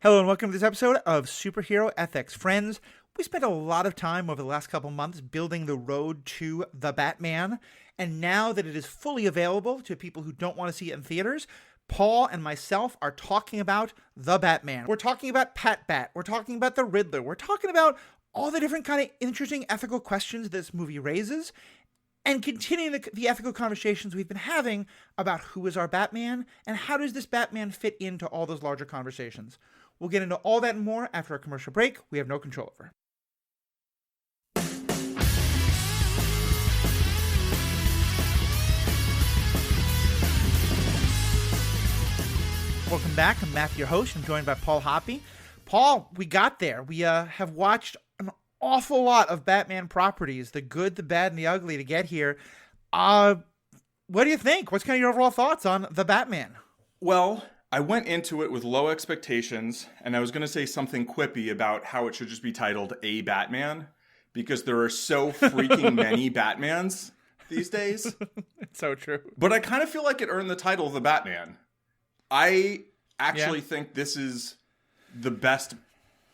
Hello and welcome to this episode of Superhero Ethics. Friends, we spent a lot of time over the last couple months building the road to The Batman, and now that it is fully available to people who don't want to see it in theaters, Paul and myself are talking about The Batman. We're talking about Pat Bat, we're talking about the Riddler, we're talking about all the different kind of interesting ethical questions this movie raises, and continuing the ethical conversations we've been having about who is our Batman and how does this Batman fit into all those larger conversations. We'll get into all that and more after a commercial break we have no control over. Welcome back. I'm Matthew, your host. I'm joined by Paul Hoppy. Paul, we got there. We have watched an awful lot of Batman properties, the good, the bad, and the ugly to get here. What do you think? What's kind of your overall thoughts on The Batman? Well, I went into it with low expectations, and I was going to say something quippy about how it should just be titled A Batman, because there are so freaking many Batmans these days. It's so true. But I kind of feel like it earned the title of The Batman. I actually think this is the best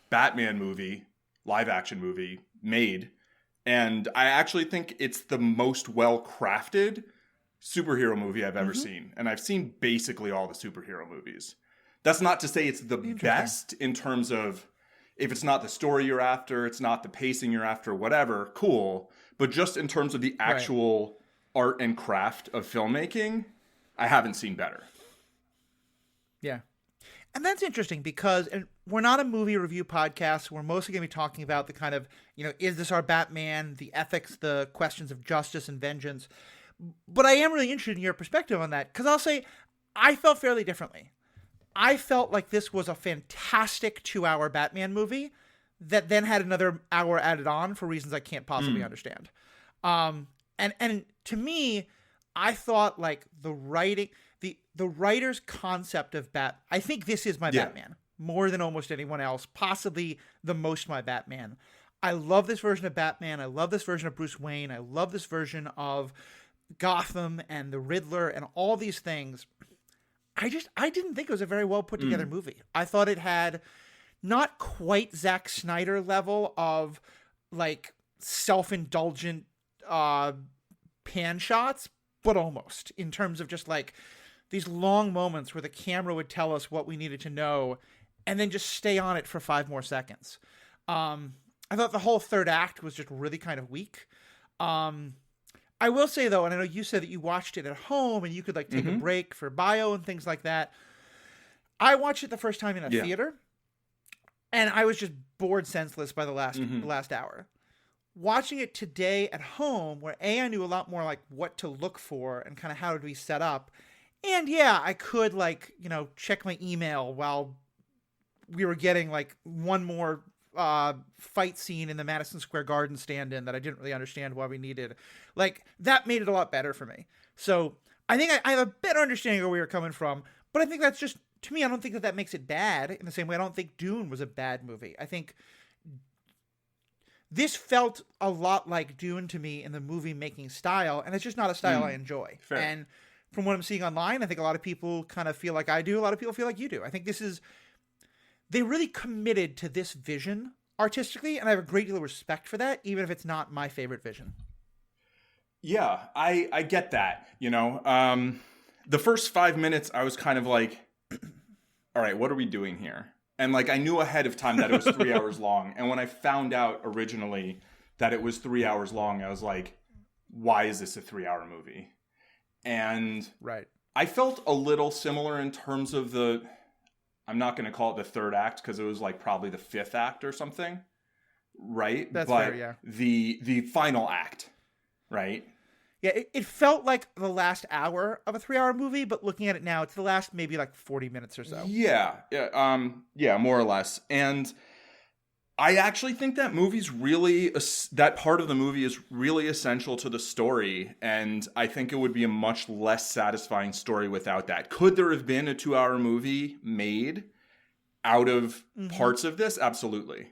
Batman movie, live action movie, made. And I actually think it's the most well-crafted superhero movie I've ever seen. And I've seen basically all the superhero movies. That's not to say it's the best in terms of if it's not the story you're after, it's not the pacing you're after, whatever, cool. But just in terms of the actual art and craft of filmmaking, I haven't seen better. Yeah. And that's interesting because we're not a movie review podcast. We're mostly going to be talking about the kind of, is this our Batman, the ethics, the questions of justice and vengeance. But I am really interested in your perspective on that because I'll say I felt fairly differently. I felt like this was a fantastic 2-hour Batman movie that then had another hour added on for reasons I can't possibly understand. And to me, I thought like the writing, the writer's concept of I think this is my Batman more than almost anyone else, possibly the most my Batman. I love this version of Batman. I love this version of Bruce Wayne. I love this version of Gotham and the Riddler and all these things. I didn't think it was a very well put together movie. I thought it had not quite Zack Snyder level of like self-indulgent pan shots, but almost in terms of just like these long moments where the camera would tell us what we needed to know and then just stay on it for 5 more seconds. I thought the whole third act was just really kind of weak. I will say, though, and I know you said that you watched it at home and you could like take a break for bio and things like that. I watched it the first time in a theater, and I was just bored senseless by the last hour. Watching it today at home, where I knew a lot more like what to look for and kind of how to be set up, and I could like check my email while we were getting like one more fight scene in the Madison Square Garden stand-in that I didn't really understand why we needed. Like, that made it a lot better for me. So I think I have a better understanding of where we were coming from, but I think that's just, to me, I don't think that makes it bad in the same way I don't think Dune was a bad movie. I think this felt a lot like Dune to me in the movie-making style, and it's just not a style I enjoy. Fair. And from what I'm seeing online, I think a lot of people kind of feel like I do. A lot of people feel like you do. I think they really committed to this vision artistically, and I have a great deal of respect for that, even if it's not my favorite vision. Yeah, I get that, The first 5 minutes, I was kind of like, all right, what are we doing here? And like, I knew ahead of time that it was 3 hours long. And when I found out originally that it was 3 hours long, I was like, why is this a 3-hour movie? And I felt a little similar in terms of I'm not going to call it the third act because it was like probably the 5th act or something, right? That's but fair, yeah. The final act, right? Yeah, it felt like the last hour of a 3-hour movie, but looking at it now, it's the last maybe like 40 minutes or so. Yeah, more or less. And I actually think that that part of the movie is really essential to the story, and I think it would be a much less satisfying story without that. Could there have been a 2-hour movie made out of parts of this? Absolutely.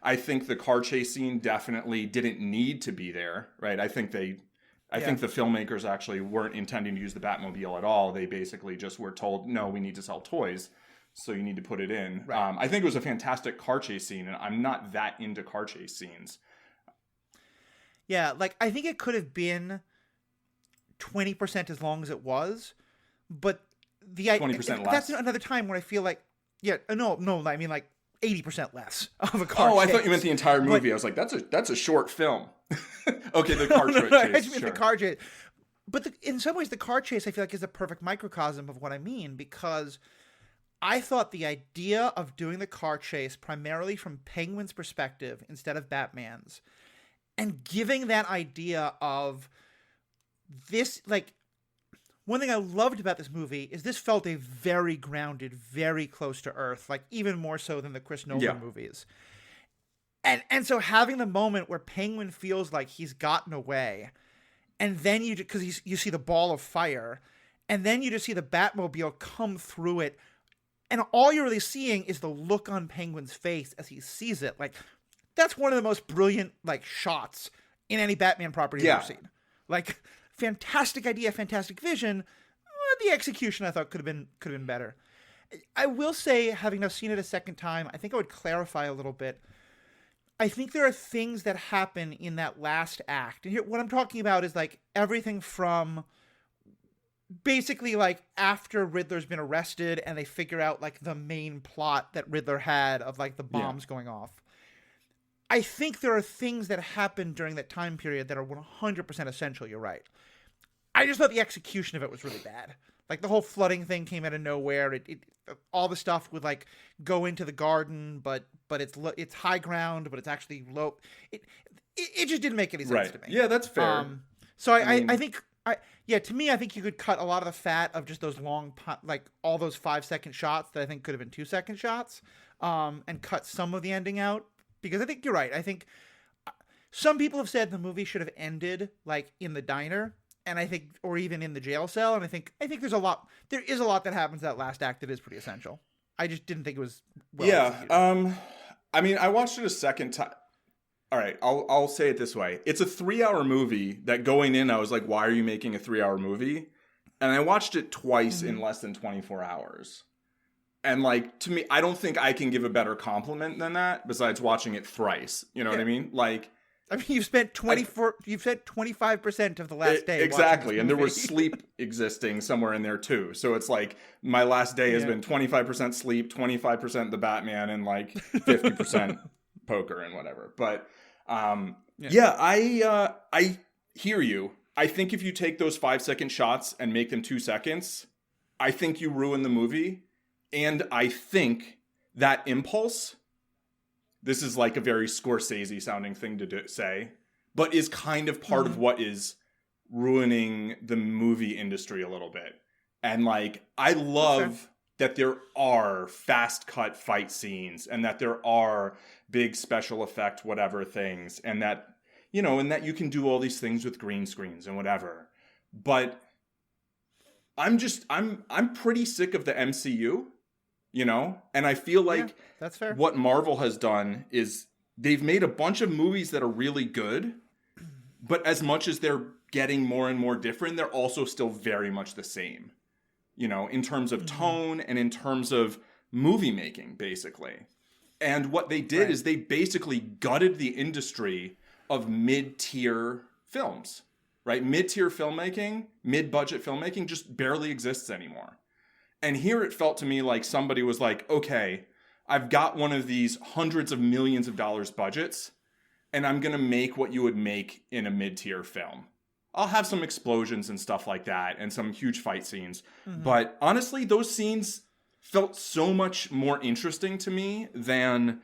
I think the car chase scene definitely didn't need to be there, right? I think the filmmakers actually weren't intending to use the Batmobile at all. They basically just were told, no, we need to sell toys. so you need to put it in. Right. I think it was a fantastic car chase scene, and I'm not that into car chase scenes. Yeah, like I think it could have been 20% as long as it was, but 20% less. That's another time where I feel like, no, I mean like 80% less of a car. Oh, chase. I thought you meant the entire movie. I was like, that's a short film. Okay, the car chase. I just meant sure. the car chase. But in some ways, the car chase I feel like is a perfect microcosm of what I mean, because I thought the idea of doing the car chase primarily from Penguin's perspective instead of Batman's, and giving that idea of this, like, one thing I loved about this movie is this felt a very grounded, very close to earth, like even more so than the Chris Nolan movies. And so having the moment where Penguin feels like he's gotten away, and then because you see the ball of fire, and then you just see the Batmobile come through it, and all you're really seeing is the look on Penguin's face as he sees it. Like, that's one of the most brilliant, like, shots in any Batman property I've ever seen. Like, fantastic idea, fantastic vision. The execution I thought could have been better. I will say, having now seen it a second time, I think I would clarify a little bit. I think there are things that happen in that last act. And here, what I'm talking about is like everything from basically like after Riddler's been arrested and they figure out like the main plot that Riddler had of like the bombs going off. I think there are things that happen during that time period that are 100% essential. You're right. I just thought the execution of it was really bad. Like the whole flooding thing came out of nowhere. It all the stuff with like go into the garden, but it's high ground, but it's actually low. It just didn't make any sense to me. Yeah, that's fair. So I think to me, I think you could cut a lot of the fat of just those long, like all those 5-second shots that I think could have been 2-second shots, and cut some of the ending out, because I think you're right. I think some people have said the movie should have ended like in the diner. And I think, or even in the jail cell, and I think there is a lot that happens that last act that is pretty essential. I just didn't think it was well executed. I mean, I watched it a second time. All right, I'll say it this way: it's a 3-hour movie that going in, I was like, why are you making a 3-hour movie? And I watched it twice in less than 24 hours. And like, to me, I don't think I can give a better compliment than that. Besides watching it thrice, you know what I mean? Like. I mean, you've spent 25% of the last day. Exactly. And there was sleep existing somewhere in there too. So it's like my last day has been 25% sleep, 25% the Batman, and like 50% poker and whatever. But I hear you. I think if you take those 5-second shots and make them 2 seconds, I think you ruin the movie. And I think that impulse, this is like a very Scorsese sounding thing to say, but is kind of part of what is ruining the movie industry a little bit. And like, I love that there are fast cut fight scenes and that there are big special effect, whatever things. And that, you know, and that you can do all these things with green screens and whatever. But I'm pretty sick of the MCU. You know, and I feel like that's fair. What Marvel has done is they've made a bunch of movies that are really good, but as much as they're getting more and more different, they're also still very much the same, you know, in terms of tone and in terms of movie making, basically. And what they did is they basically gutted the industry of mid-tier films, right? Mid-tier filmmaking, mid-budget filmmaking just barely exists anymore. And here it felt to me like somebody was like, okay, I've got one of these hundreds of millions of dollars budgets, and I'm going to make what you would make in a mid-tier film. I'll have some explosions and stuff like that and some huge fight scenes. But honestly, those scenes felt so much more interesting to me than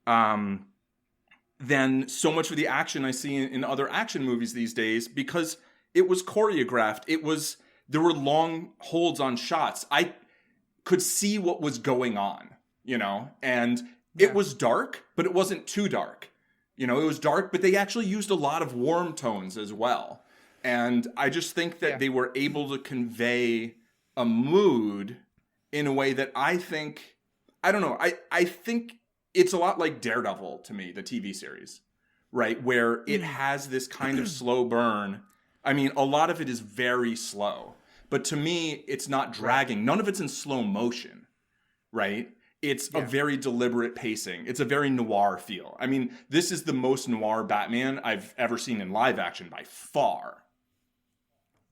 so much of the action I see in other action movies these days, because it was choreographed. There were long holds on shots. I could see what was going on, you know, and it was dark, but it wasn't too dark. You know, it was dark, but they actually used a lot of warm tones as well. And I just think that they were able to convey a mood in a way that I think, I don't know, I think it's a lot like Daredevil to me, the TV series, right? Where it has this kind of slow burn. I mean, a lot of it is very slow. But to me, it's not dragging. None of it's in slow motion, right? It's a very deliberate pacing. It's a very noir feel. I mean, this is the most noir Batman I've ever seen in live action by far.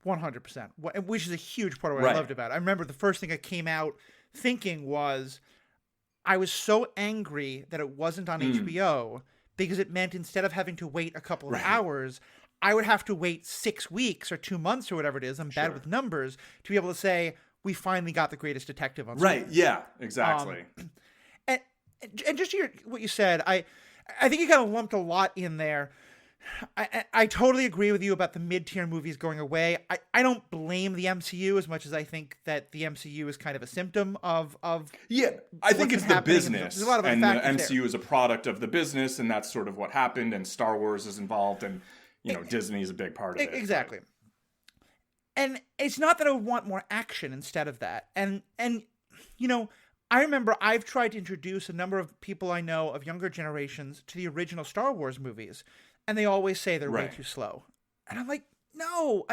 100%. Which is a huge part of what I loved about it. I remember the first thing I came out thinking was, I was so angry that it wasn't on HBO, because it meant instead of having to wait a couple of hours, I would have to wait 6 weeks or 2 months or whatever it is. I'm bad with numbers, to be able to say, we finally got the greatest detective on screen. Right. Yeah, exactly. And just what you said, I think you kind of lumped a lot in there. I totally agree with you about the mid-tier movies going away. I don't blame the MCU as much as I think that the MCU is kind of a symptom of yeah, I think it's the business. There's a lot of and the factors MCU there. is a product of the business, and that's sort of what happened, and Star Wars is involved, and Disney is a big part of it. Exactly. And it's not that I would want more action instead of that. And I remember I've tried to introduce a number of people I know of younger generations to the original Star Wars movies, and they always say they're way too slow. And I'm like, no.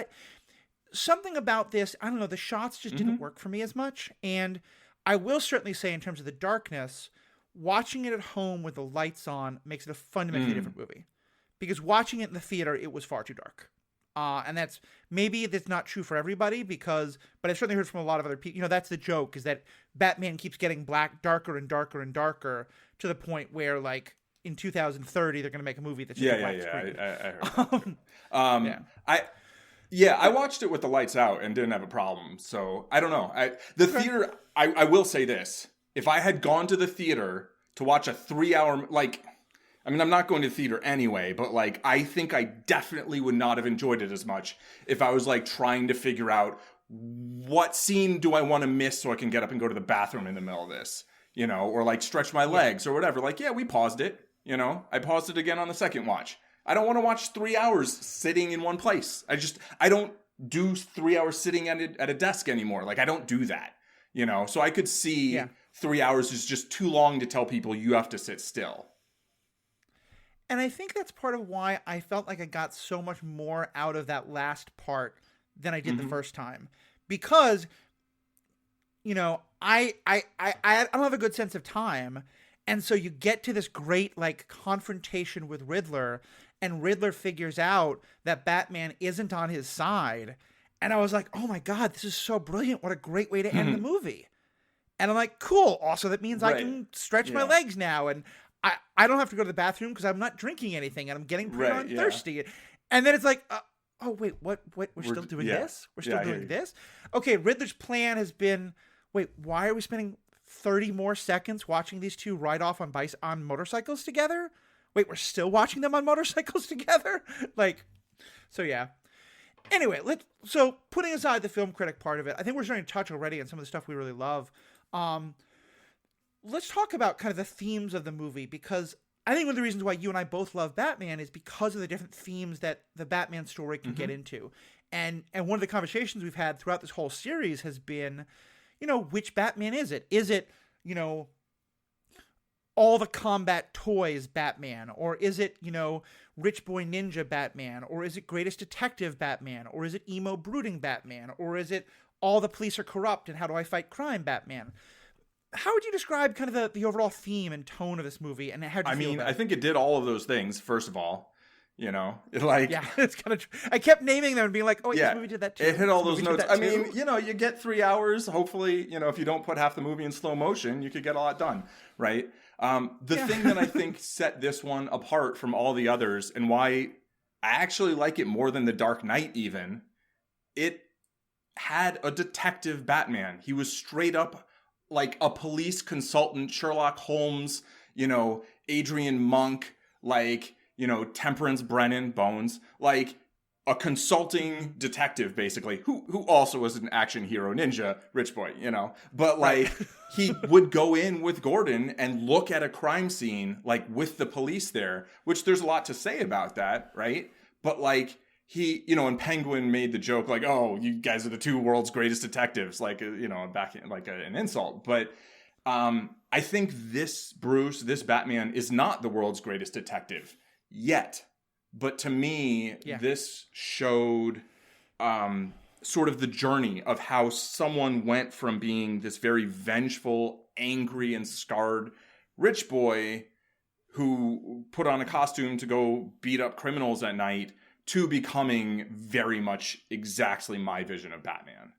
Something about this, I don't know, the shots just didn't work for me as much. And I will certainly say, in terms of the darkness, watching it at home with the lights on makes it a fundamentally different movie. Because watching it in the theater, it was far too dark. And that's not true for everybody, but I've certainly heard from a lot of other people. That's the joke, is that Batman keeps getting darker and darker and darker, to the point where, like, in 2030 they're going to make a movie that's just a black screen. I heard that. I watched it with the lights out and didn't have a problem. So I don't know. Theater. I will say this: if I had gone to the theater to watch a 3-hour, I'm not going to the theater anyway, but I think I definitely would not have enjoyed it as much if I was trying to figure out what scene do I want to miss so I can get up and go to the bathroom in the middle of this, or stretch my legs or whatever. We paused it, I paused it again on the second watch. I don't want to watch 3 hours sitting in one place. I don't do 3 hours sitting at a desk anymore. I don't do that, so I could see 3 hours is just too long to tell people you have to sit still. And I think that's part of why I felt like I got so much more out of that last part than I did the first time. Because, I don't have a good sense of time. And so you get to this great, confrontation with Riddler, and Riddler figures out that Batman isn't on his side. And I was like, oh my God, this is so brilliant. What a great way to end the movie. And I'm like, cool. Also, that means I can stretch my legs now. And I don't have to go to the bathroom because I'm not drinking anything and I'm getting pretty thirsty. And then it's like, oh, wait, what? We're still doing this? We're still doing this? Okay, Riddler's plan has been, wait, why are we spending 30 more seconds watching these two ride off on motorcycles together? Wait, we're still watching them on motorcycles together? So yeah. Anyway, so putting aside the film critic part of it, I think we're starting to touch already on some of the stuff we really love. Let's talk about kind of the themes of the movie, because I think one of the reasons why you and I both love Batman is because of the different themes that the Batman story can get into. And one of the conversations we've had throughout this whole series has been, which Batman is it? Is it, all the combat toys Batman? Or is it, rich boy ninja Batman? Or is it greatest detective Batman? Or is it emo brooding Batman? Or is it all the police are corrupt and how do I fight crime Batman? How would you describe kind of the overall theme and tone of this movie, and how do you feel about it? I think it did all of those things, first of all. Yeah, it's kind of I kept naming them and being like, oh, this movie did that too. It hit all those notes. You get 3 hours. Hopefully, if you don't put half the movie in slow motion, you could get a lot done, right? The thing that I think set this one apart from all the others, and why I actually like it more than The Dark Knight even, it had a detective Batman. He was straight up a police consultant, Sherlock Holmes, Adrian Monk, Temperance Brennan, Bones, a consulting detective, basically, who also was an action hero ninja, rich boy, but he would go in with Gordon and look at a crime scene, with the police there, which there's a lot to say about that, right? But he, and Penguin made the joke oh, you guys are the two world's greatest detectives, back an insult. But I think this Batman is not the world's greatest detective yet. But to me, this showed sort of the journey of how someone went from being this very vengeful angry and scarred rich boy who put on a costume to go beat up criminals at night to becoming very much exactly my vision of Batman.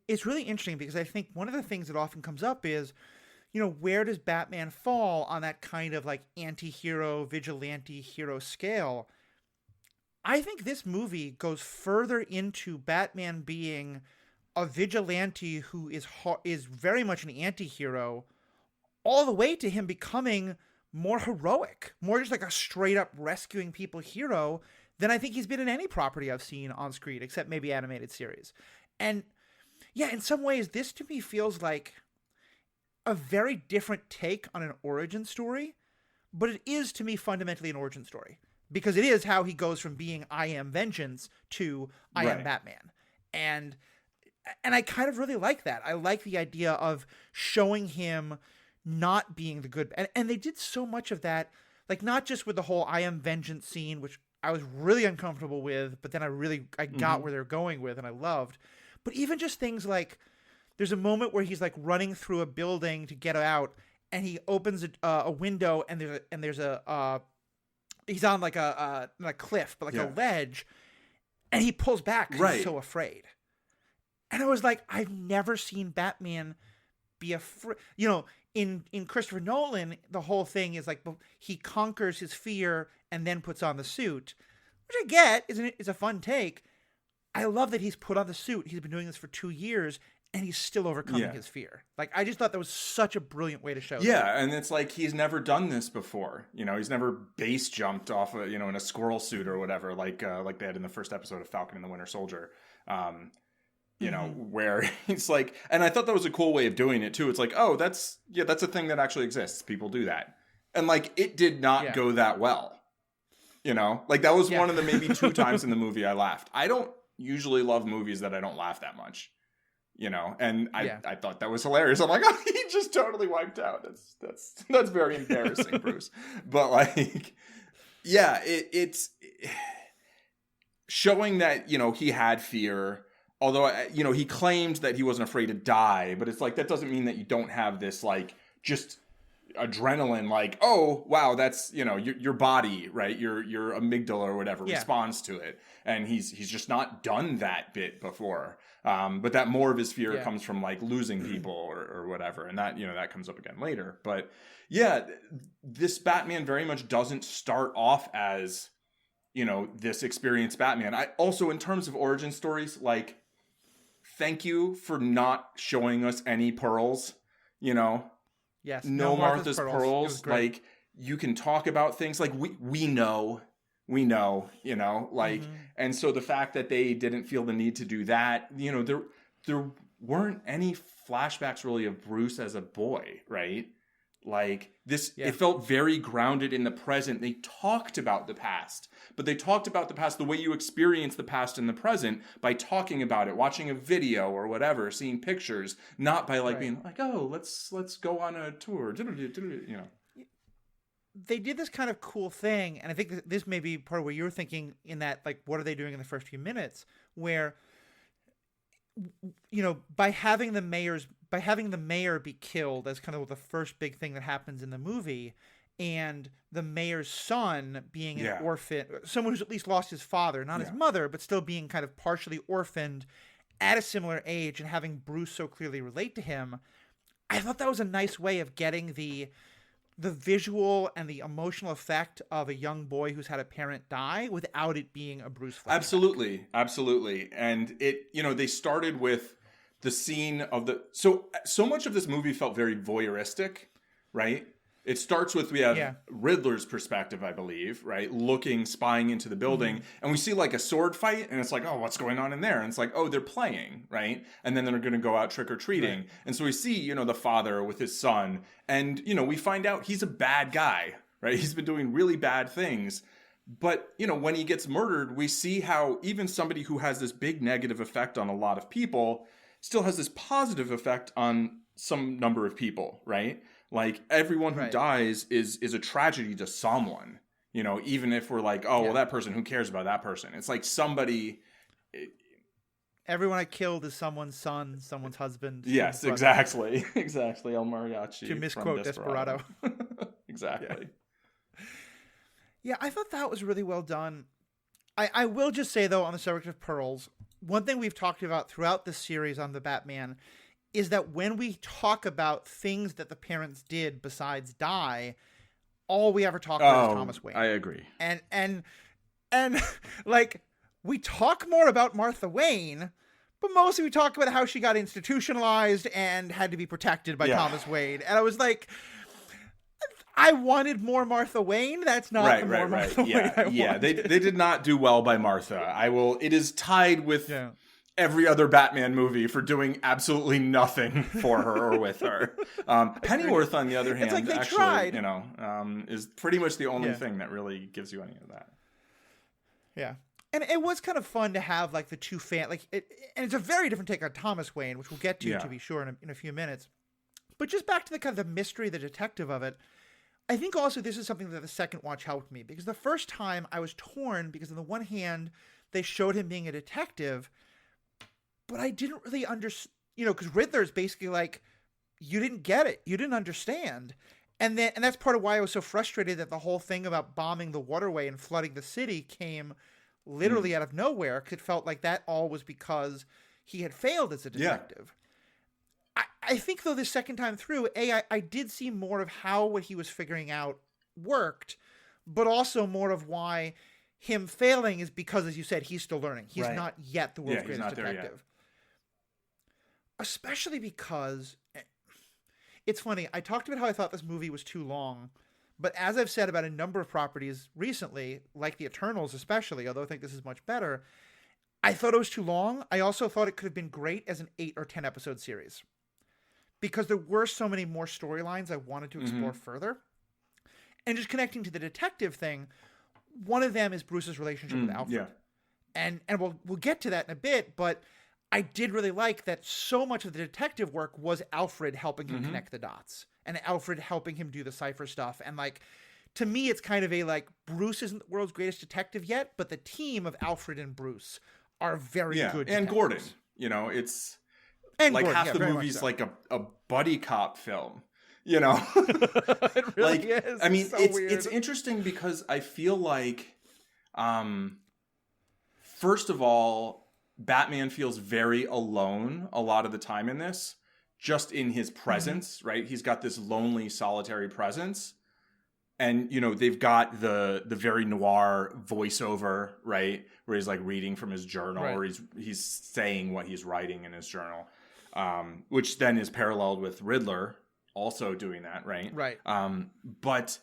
It's really interesting because I think one of the things that often comes up is, where does Batman fall on that kind of like anti-hero, vigilante hero scale? I think this movie goes further into Batman being a vigilante who is very much an anti-hero, all the way to him becoming more heroic, more just like a straight up rescuing people hero than I think he's been in any property I've seen on screen, except maybe animated series. And yeah, in some ways, this to me feels like a very different take on an origin story, but it is to me fundamentally an origin story because it is how he goes from being I am vengeance to I am Batman. And I kind of really like that. I like the idea of showing him not being the good. And they did so much of that, like not just with the whole I am vengeance scene, which I was really uncomfortable with, but then I got where they're going with and I loved. But even just things like there's a moment where he's like running through a building to get out and he opens a window and there's a he's on like not a cliff, but like a ledge, and he pulls back because he's so afraid. And I was like, I've never seen Batman be afraid. In Christopher Nolan, the whole thing is like he conquers his fear and then puts on the suit, which I get is a fun take. I love that he's put on the suit. He's been doing this for 2 years and he's still overcoming his fear. Like, I just thought that was such a brilliant way to show that. Yeah, and it's like he's never done this before. He's never base jumped off in a squirrel suit or whatever, like they had in the first episode of Falcon and the Winter Soldier. Where it's like, and I thought that was a cool way of doing it too. It's like, oh, that's a thing that actually exists. People do that. And like, it did not go that well. Like that was one of the maybe 2 times in the movie I laughed. I don't usually love movies that I don't laugh that much, and I thought that was hilarious. I'm like, oh, he just totally wiped out. That's very embarrassing, Bruce. But like, yeah, it's showing that, he had fear. Although, he claimed that he wasn't afraid to die, but it's like, that doesn't mean that you don't have this, like, just adrenaline, like, oh, wow, that's, your body, right? Your amygdala or whatever responds to it. And he's just not done that bit before. But that more of his fear comes from, like, losing people or whatever. And that, that comes up again later. But, yeah, this Batman very much doesn't start off as, this experienced Batman. I also, in terms of origin stories, like, thank you for not showing us any pearls, Yes. No Martha's pearls. Like, you can talk about things like we know, like, and so the fact that they didn't feel the need to do that, there weren't any flashbacks really of Bruce as a boy, right? Like this, it felt very grounded in the present. They talked about the past, but they talked about the past the way you experience the past in the present by talking about it, watching a video or whatever, seeing pictures, not by like being like, oh, let's go on a tour. They did this kind of cool thing, and I think this may be part of what you were thinking in that, like, what are they doing in the first few minutes, where, by having the mayor be killed as kind of the first big thing that happens in the movie, and the mayor's son being an orphan, someone who's at least lost his father, not his mother, but still being kind of partially orphaned at a similar age, and having Bruce so clearly relate to him, I thought that was a nice way of getting the visual and the emotional effect of a young boy who's had a parent die without it being a Bruce flashback. Absolutely. And it, they started with the scene of so much of this movie felt very voyeuristic, right? It starts with, we have Riddler's perspective, I believe, right? Spying into the building. And we see like a sword fight and it's like, oh, what's going on in there? And it's like, oh, they're playing, right? And then they're going to go out trick-or-treating. Right. And so we see, the father with his son. And, we find out he's a bad guy, right? He's been doing really bad things. But, when he gets murdered, we see how even somebody who has this big negative effect on a lot of people still has this positive effect on some number of people, right? Like, everyone who dies is a tragedy to someone, even if we're like, oh, well, that person, who cares about that person? It's like somebody, Everyone I killed is someone's son, someone's husband. Yes, someone's exactly. Exactly. El Mariachi. To misquote Desperado. Exactly. Yeah, I thought that was really well done. I will just say, though, on the subject of pearls, one thing we've talked about throughout this series on the Batman is that when we talk about things that the parents did besides die, all we ever talk about is Thomas Wayne. I agree. And like, we talk more about Martha Wayne, but mostly we talk about how she got institutionalized and had to be protected by Thomas Wayne. And I was like, I wanted more Martha Wayne. That's not more Martha Wayne I wanted. They did not do well by Martha. It is tied with every other Batman movie for doing absolutely nothing for her or with her. Pennyworth, on the other hand, like actually, tried. is pretty much the only thing that really gives you any of that. Yeah. And it was kind of fun to have like the two and it's a very different take on Thomas Wayne, which we'll get to be sure in a few minutes. But just back to the kind of the mystery, the detective of it. I think also this is something that the second watch helped me, because the first time I was torn because on the one hand they showed him being a detective, but I didn't really understand, because Riddler is basically like, you didn't get it, you didn't understand. And that's part of why I was so frustrated that the whole thing about bombing the waterway and flooding the city came literally out of nowhere, because it felt like that all was because he had failed as a detective. I think, though, the second time through, I did see more of how what he was figuring out worked, but also more of why him failing is because, as you said, he's still learning. He's not yet the world's greatest detective. Especially because, it's funny, I talked about how I thought this movie was too long, but as I've said about a number of properties recently, like The Eternals especially, although I think this is much better, I thought it was too long. I also thought it could have been great as an 8 or 10 episode series, because there were so many more storylines I wanted to explore further. And just connecting to the detective thing, one of them is Bruce's relationship with Alfred. Yeah. And we'll get to that in a bit, but I did really like that so much of the detective work was Alfred helping him connect the dots, and Alfred helping him do the cipher stuff. And like, to me, it's kind of a like, Bruce isn't the world's greatest detective yet, but the team of Alfred and Bruce are very good detectives. And Gordon, it's... And like Gordon, half the movie's like a buddy cop film, It really is. I mean, so it's interesting because I feel like, first of all, Batman feels very alone a lot of the time in this, just in his presence, right? He's got this lonely, solitary presence. And, they've got the very noir voiceover, right? Where he's like reading from his journal, or he's saying what he's writing in his journal. Which then is paralleled with Riddler also doing that, right? Right. But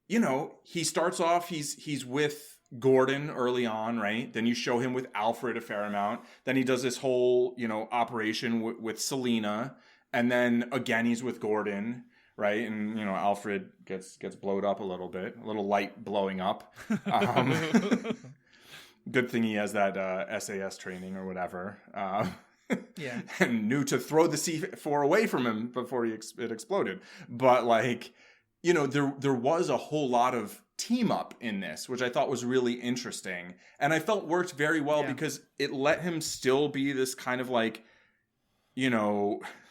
he starts off, he's with Gordon early on, right? Then you show him with Alfred a fair amount. Then he does this whole, operation with Selina, and then again he's with Gordon, right? And Alfred gets blowed up a little bit, a little light blowing up. Good thing he has that SAS training or whatever. And knew to throw the C4 away from him before it exploded. But there was a whole lot of team up in this, which I thought was really interesting, and I felt worked very well because it let him still be this kind of like,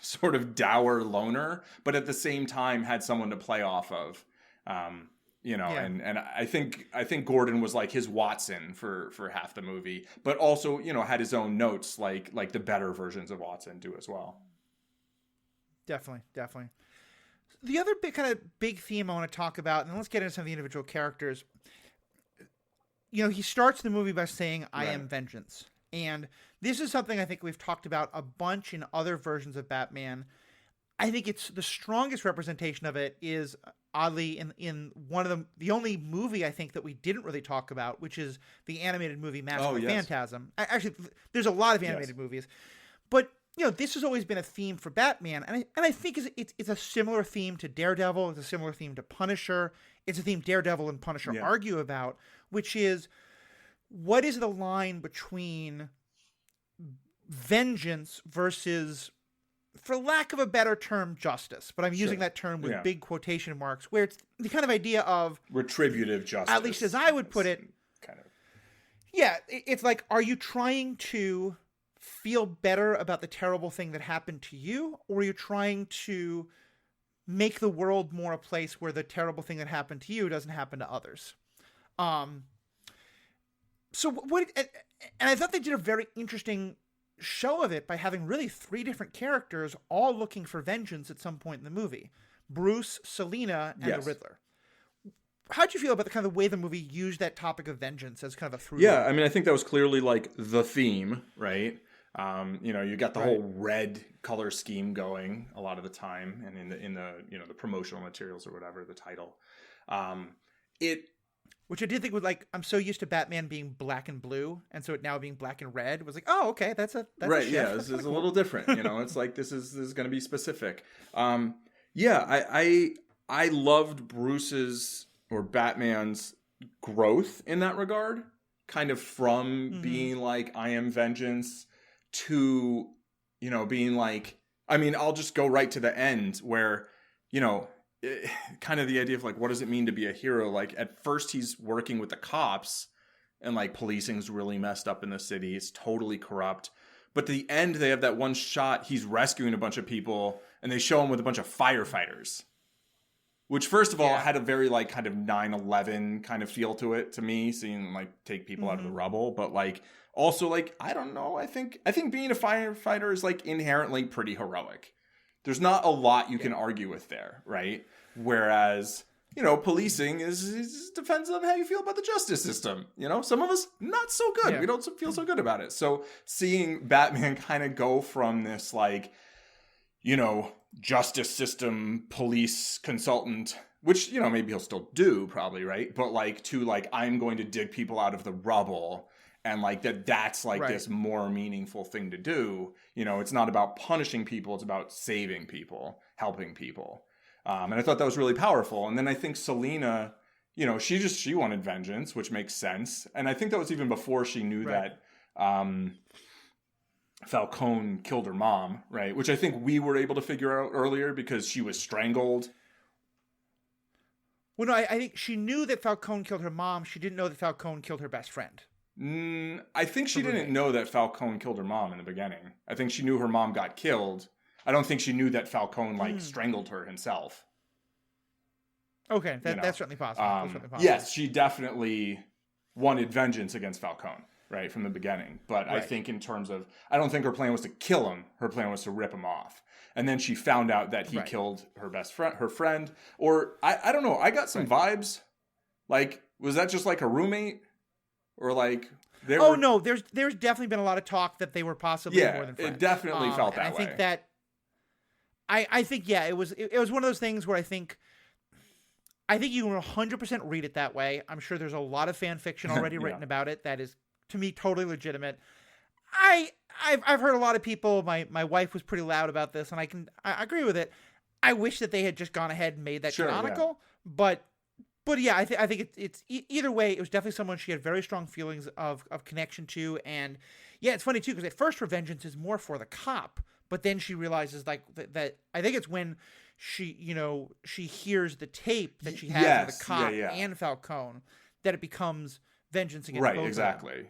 sort of dour loner, but at the same time had someone to play off of. And I think Gordon was like his Watson for half the movie, but also, had his own notes like the better versions of Watson do as well. Definitely. The other big theme I want to talk about, and let's get into some of the individual characters. He starts the movie by saying, I am vengeance. And this is something I think we've talked about a bunch in other versions of Batman. I think it's the strongest representation of it is oddly in one of the only movie I think that we didn't really talk about, which is the animated movie Mask of the Phantasm. Actually, there's a lot of animated movies, but this has always been a theme for Batman, and I think it's a similar theme to Daredevil. It's a similar theme to Punisher. It's a theme Daredevil and Punisher argue about, which is, what is the line between vengeance versus, for lack of a better term, justice, but I'm using that term with big quotation marks, where it's the kind of idea of retributive justice, at least as I would put it. Kind of. Yeah, it's like, are you trying to feel better about the terrible thing that happened to you, or are you trying to make the world more a place where the terrible thing that happened to you doesn't happen to others? So what? And I thought they did a very interesting show of it by having really 3 different characters all looking for vengeance at some point in the movie: Bruce, Selina, and the Riddler. How'd you feel about the kind of the way the movie used that topic of vengeance as kind of a through? Yeah, I mean, I think that was clearly like the theme, right? You got the whole red color scheme going a lot of the time, and in the the promotional materials or whatever, the title. Which I did think was like, I'm so used to Batman being black and blue, and so it now being black and red was like, oh, okay, that's a right. A yeah, this is a little different. It's like this is going to be specific. I loved Bruce's or Batman's growth in that regard, kind of from being like, I am vengeance, to being like, I mean, I'll just go right to the end where kind of the idea of like, what does it mean to be a hero? Like, at first he's working with the cops, and like policing's really messed up in the city. It's totally corrupt. But at the end, they have that one shot. He's rescuing a bunch of people, and they show him with a bunch of firefighters, which first of all had a very like kind of 9/11 kind of feel to it to me, seeing them like take people out of the rubble. But like also like, I don't know. I think being a firefighter is like inherently pretty heroic. There's not a lot you can argue with there, right? Whereas, policing is depends on how you feel about the justice system. Some of us not so good. Yeah. We don't feel so good about it. So seeing Batman kind of go from this like, justice system police consultant, which, maybe he'll still do probably, right? But like to like, I'm going to dig people out of the rubble. And like that's like this more meaningful thing to do. It's not about punishing people. It's about saving people, helping people. And I thought that was really powerful. And then I think Selina, she wanted vengeance, which makes sense. And I think that was even before she knew that Falcone killed her mom, right? Which I think we were able to figure out earlier because she was strangled. Well, no, I think she knew that Falcone killed her mom. She didn't know that Falcone killed her best friend. I think she didn't know that Falcone killed her mom in the beginning. I think she knew her mom got killed. I don't think she knew that Falcone strangled her himself. Okay, that's certainly possible. Yes, she definitely wanted vengeance against Falcone, right, from the beginning. But I think in terms of, I don't think her plan was to kill him. Her plan was to rip him off. And then she found out that he killed her best friend, her friend. Or I don't know. I got some vibes. Like, was that just like a roommate? Or like no, there's definitely been a lot of talk that they were possibly more than friends. It definitely felt that way. I think that I think it was one of those things where I think you can 100% read it that way. I'm sure there's a lot of fan fiction already written about it that is, to me, totally legitimate. I've heard a lot of people. My wife was pretty loud about this, and I agree with it. I wish that they had just gone ahead and made that canonical, but yeah, I think it's either way. It was definitely someone she had very strong feelings of connection to, and yeah, it's funny too because at first her vengeance is more for the cop, but then she realizes like that. I think it's when she hears the tape that she has of the cop and Falcone that it becomes vengeance against both of them. Right, exactly.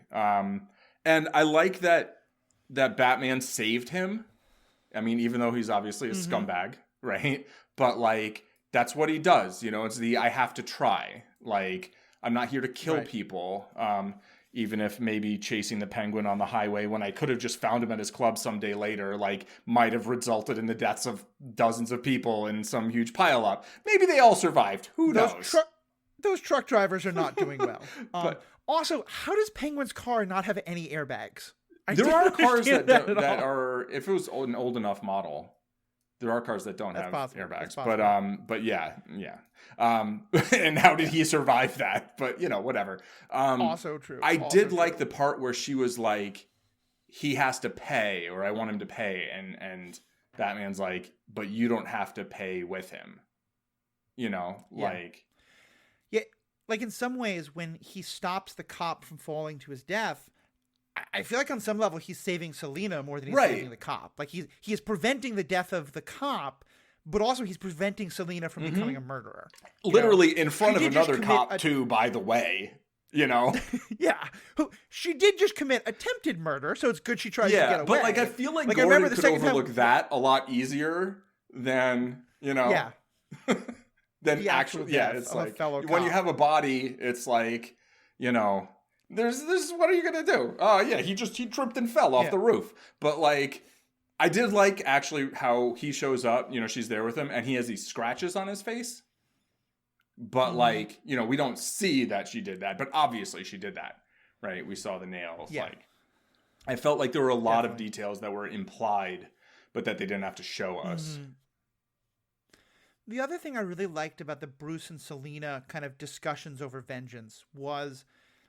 And I like that Batman saved him. I mean, even though he's obviously a scumbag, right? But like, that's what he does. It's I have to try. Like, I'm not here to kill people. Even if maybe chasing the Penguin on the highway when I could have just found him at his club someday later, like, might have resulted in the deaths of dozens of people in some huge pileup. Maybe they all survived. Who knows? Those truck drivers are not doing well. But also, how does Penguin's car not have any airbags? There are cars that are, if it was an old enough model, there are cars that don't have airbags. But yeah. And how did he survive that? But whatever. Also true. I did like the part where she was like, he has to pay, or I want him to pay, and Batman's like, but you don't have to pay with him. Like. Yeah, like in some ways, when he stops the cop from falling to his death, I feel like on some level he's saving Selina more than he's saving the cop. Like he is preventing the death of the cop, but also he's preventing Selina from becoming a murderer. Literally in front of another cop too, by the way. you know? Yeah. She did just commit attempted murder, so it's good she tries to get away. But like I feel like Gordon I remember the could second overlook time... that a lot easier than, you know, Yeah. than The actually, yeah, it's like when you have a body, it's like, you know, there's what are you gonna do? Oh yeah, he tripped and fell off the roof. But like, I did like actually how he shows up. You know, she's there with him, and he has these scratches on his face. But like, you know, we don't see that she did that, but obviously she did that, right? We saw the nails. Yeah. Like, I felt like there were a lot of details that were implied, but that they didn't have to show us. Mm-hmm. The other thing I really liked about the Bruce and Selina kind of discussions over vengeance was,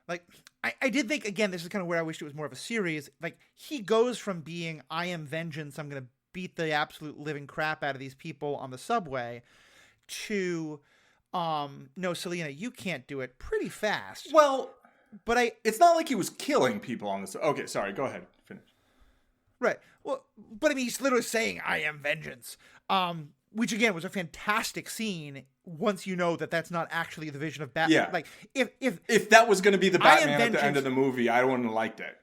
like, I did think, again, this is kind of where I wished it was more of a series. Like, he goes from being, I am vengeance, I'm going to beat the absolute living crap out of these people on the subway, to, no, Selina, you can't do it, pretty fast. Well, but it's not like he was killing people on this. Okay, sorry, go ahead. Finish. Right. Well, but I mean, he's literally saying, I am vengeance. Which again was a fantastic scene. Once you know that that's not actually the vision of Batman. Yeah. Like if that was going to be the Batman at the end of the movie, I wouldn't have liked it.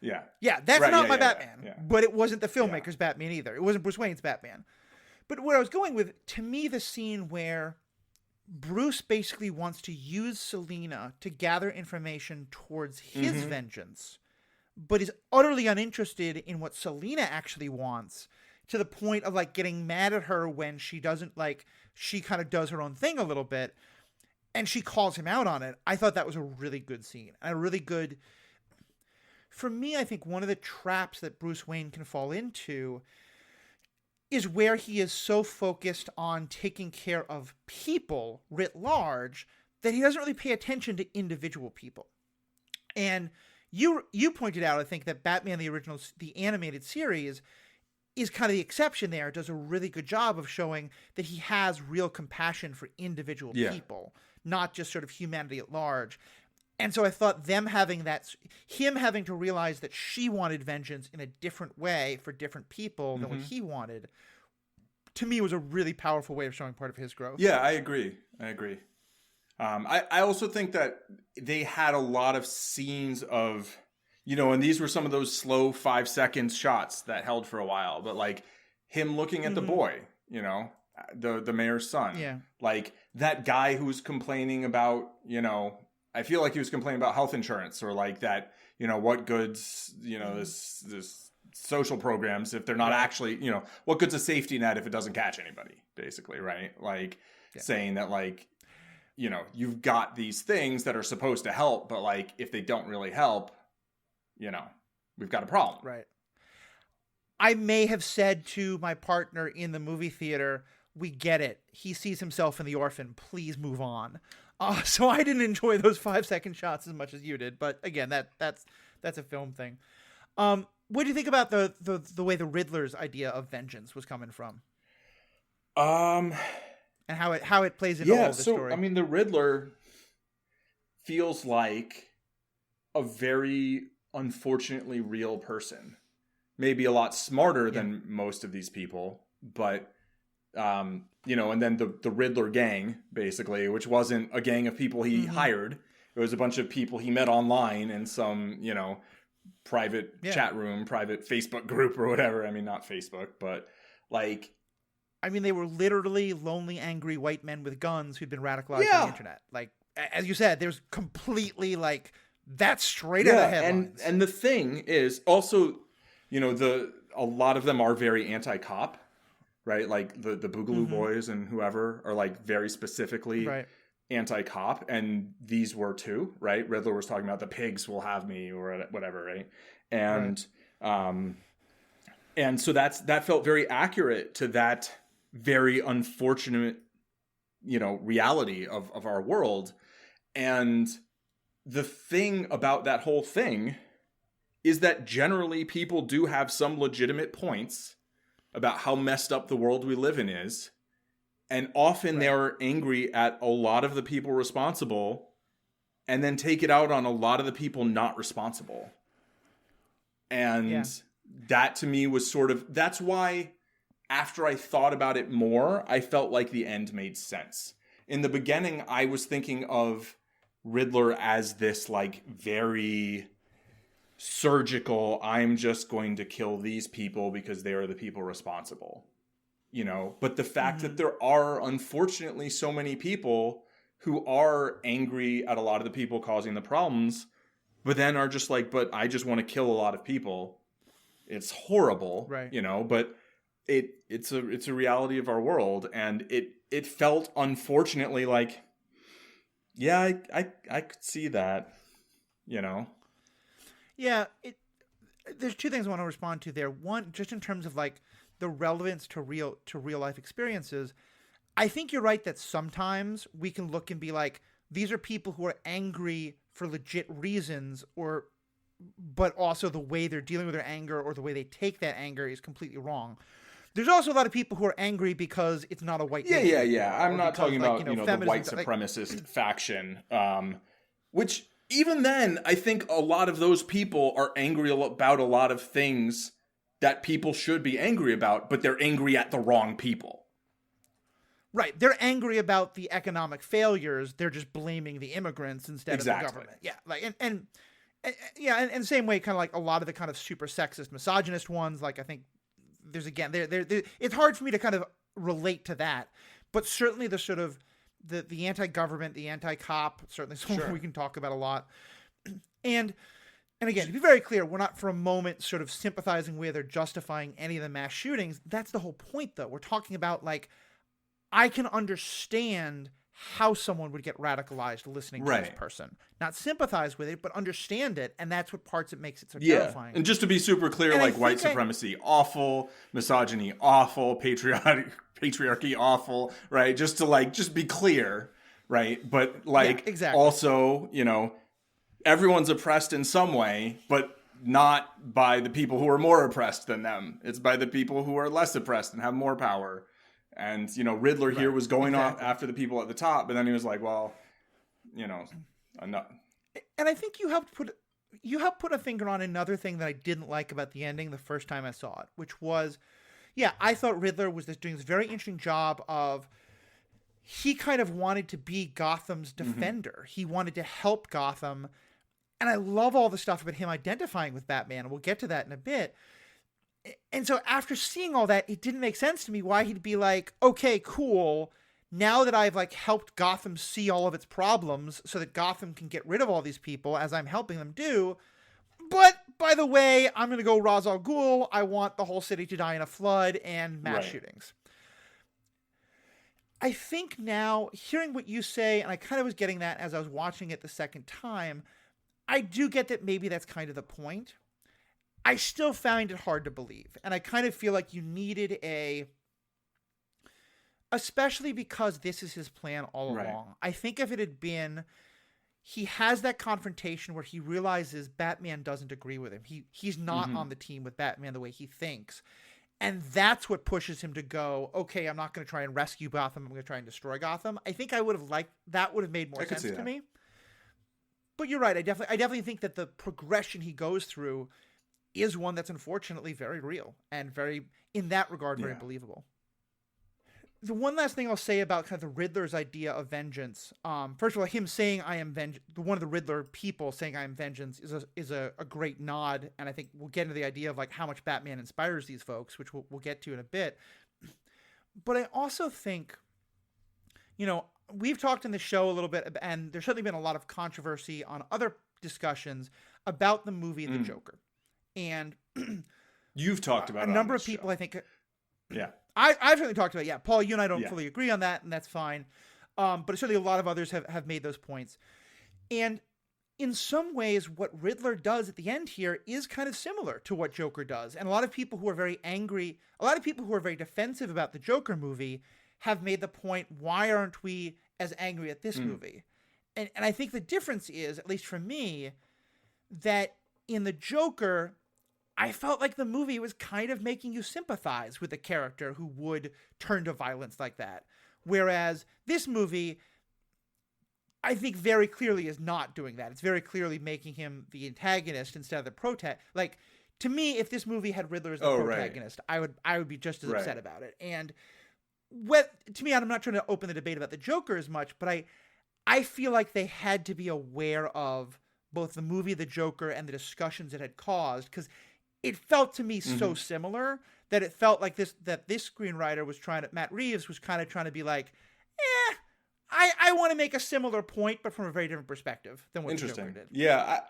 Yeah. Yeah, that's not my Batman. Yeah. But it wasn't the filmmaker's Batman either. It wasn't Bruce Wayne's Batman. But where I was going with, to me, the scene where Bruce basically wants to use Selina to gather information towards his vengeance, but is utterly uninterested in what Selina actually wants, to the point of like getting mad at her when she doesn't, like, she kind of does her own thing a little bit and she calls him out on it. I thought that was a really good scene. And a really good, for me, I think one of the traps that Bruce Wayne can fall into is where he is so focused on taking care of people writ large that he doesn't really pay attention to individual people. And you pointed out, I think, that Batman, the original, the animated series, is kind of the exception there. It does a really good job of showing that he has real compassion for individual people, not just sort of humanity at large. And so I thought him having to realize that she wanted vengeance in a different way for different people than what he wanted, to me was a really powerful way of showing part of his growth. Yeah, I agree. I also think that they had a lot of scenes of, you know, and these were some of those slow 5-second shots that held for a while, but like him looking at the boy, you know, the mayor's son, like that guy who's complaining about, you know, I feel like he was complaining about health insurance, or like that, you know, what goods, you know, this social programs if they're not actually, you know, what good's a safety net if it doesn't catch anybody, basically, right? Like saying that, like, you know, you've got these things that are supposed to help, but like if they don't really help, you know, we've got a problem. Right. I may have said to my partner in the movie theater, we get it. He sees himself in the orphan. Please move on. So I didn't enjoy those 5-second shots as much as you did. But again, that's a film thing. What do you think about the way the Riddler's idea of vengeance was coming from? And how it plays into all of the story? I mean, the Riddler feels like a very unfortunately real person, maybe a lot smarter than most of these people, but you know, and then the Riddler gang, basically, which wasn't a gang of people he hired. It was a bunch of people he met online in some, you know, private chat room, private Facebook group or whatever. I mean, not Facebook, but like, I mean, they were literally lonely, angry white men with guns who'd been radicalized on the internet. Like, as you said, there's completely like, that's straight out of headlines. And the thing is also, you know, a lot of them are very anti-cop, right? Like the Boogaloo Boys and whoever are like very specifically anti-cop, and these were too, right? Riddler was talking about the pigs will have me or whatever, right? And and so that felt very accurate to that very unfortunate, you know, reality of our world. And the thing about that whole thing is that generally people do have some legitimate points about how messed up the world we live in is. And often they're angry at a lot of the people responsible and then take it out on a lot of the people not responsible. And that to me was sort of, that's why after I thought about it more, I felt like the end made sense. In the beginning, I was thinking of Riddler as this like very surgical, I'm just going to kill these people because they are the people responsible, you know. But the fact that there are unfortunately so many people who are angry at a lot of the people causing the problems, but then are just like, but I just want to kill a lot of people. It's horrible, right? You know, but it's a reality of our world, and it felt unfortunately like, yeah, I could see that, you know. Yeah, there's two things I want to respond to there. One, just in terms of like the relevance to real life experiences, I think you're right that sometimes we can look and be like, these are people who are angry for legit reasons, but also the way they're dealing with their anger or the way they take that anger is completely wrong. There's also a lot of people who are angry because it's not a white yeah. I'm not talking about, like, the white supremacist faction, which even then, I think a lot of those people are angry about a lot of things that people should be angry about, but they're angry at the wrong people. Right. They're angry about the economic failures. They're just blaming the immigrants instead of the government. Yeah. Like, and same way, kind of like a lot of the kind of super sexist, misogynist ones. Like, I think there's, again, it's hard for me to kind of relate to that, but certainly the sort of the anti-government, the anti-cop, certainly something we can talk about a lot. And again, to be very clear, we're not for a moment sort of sympathizing with or justifying any of the mass shootings. That's the whole point, though. We're talking about, like, I can understand how someone would get radicalized listening to this person. Not sympathize with it, but understand it, and that's what parts it makes it so terrifying. And just to be super clear, and like white supremacy, awful, misogyny, awful, patriarchy, awful, right? Just to be clear, right? But also, you know, everyone's oppressed in some way, but not by the people who are more oppressed than them. It's by the people who are less oppressed and have more power. And, you know, Riddler here was going off after the people at the top, but then he was like, well, you know, enough. And I think you helped put a finger on another thing that I didn't like about the ending the first time I saw it, which was, I thought Riddler was doing this very interesting job of, he kind of wanted to be Gotham's defender. He wanted to help Gotham. And I love all the stuff about him identifying with Batman, and we'll get to that in a bit. And so after seeing all that, it didn't make sense to me why he'd be like, okay, cool. Now that I've like helped Gotham see all of its problems so that Gotham can get rid of all these people as I'm helping them do. But by the way, I'm going to go Ra's al Ghul. I want the whole city to die in a flood and mass shootings. I think now, hearing what you say, and I kind of was getting that as I was watching it the second time, I do get that maybe that's kind of the point. I still find it hard to believe. And I kind of feel like you needed especially because this is his plan all along. I think if it had been, he has that confrontation where he realizes Batman doesn't agree with him. He's not on the team with Batman the way he thinks. And that's what pushes him to go, okay, I'm not going to try and rescue Gotham. I'm going to try and destroy Gotham. I think I would have liked, that would have made more sense to me. But you're right. I definitely think that the progression he goes through is one that's unfortunately very real and very, in that regard, very believable. The one last thing I'll say about kind of the Riddler's idea of vengeance. First of all, him saying I am vengeance, one of the Riddler people saying I am vengeance is a great nod. And I think we'll get into the idea of like how much Batman inspires these folks, which we'll get to in a bit. But I also think, you know, we've talked in the show a little bit, and there's certainly been a lot of controversy on other discussions about the movie The Joker. And you've talked about a number of people, show. I think. Yeah. I've certainly talked about it. Yeah. Paul, you and I don't fully agree on that, and that's fine. But certainly a lot of others have made those points. And in some ways, what Riddler does at the end here is kind of similar to what Joker does. And a lot of people who are very angry, a lot of people who are very defensive about the Joker movie have made the point, why aren't we as angry at this movie? And I think the difference is, at least for me, that in the Joker, I felt like the movie was kind of making you sympathize with a character who would turn to violence like that. Whereas this movie, I think very clearly is not doing that. It's very clearly making him the antagonist instead of the protagonist. Like, to me, if this movie had Riddler as the protagonist, I would be just as upset about it. And to me, I'm not trying to open the debate about the Joker as much, but I feel like they had to be aware of both the movie The Joker and the discussions it had caused, because it felt to me so similar that it felt like this screenwriter was Matt Reeves was kind of trying to be like, I want to make a similar point, but from a very different perspective than what the Joker did. Yeah.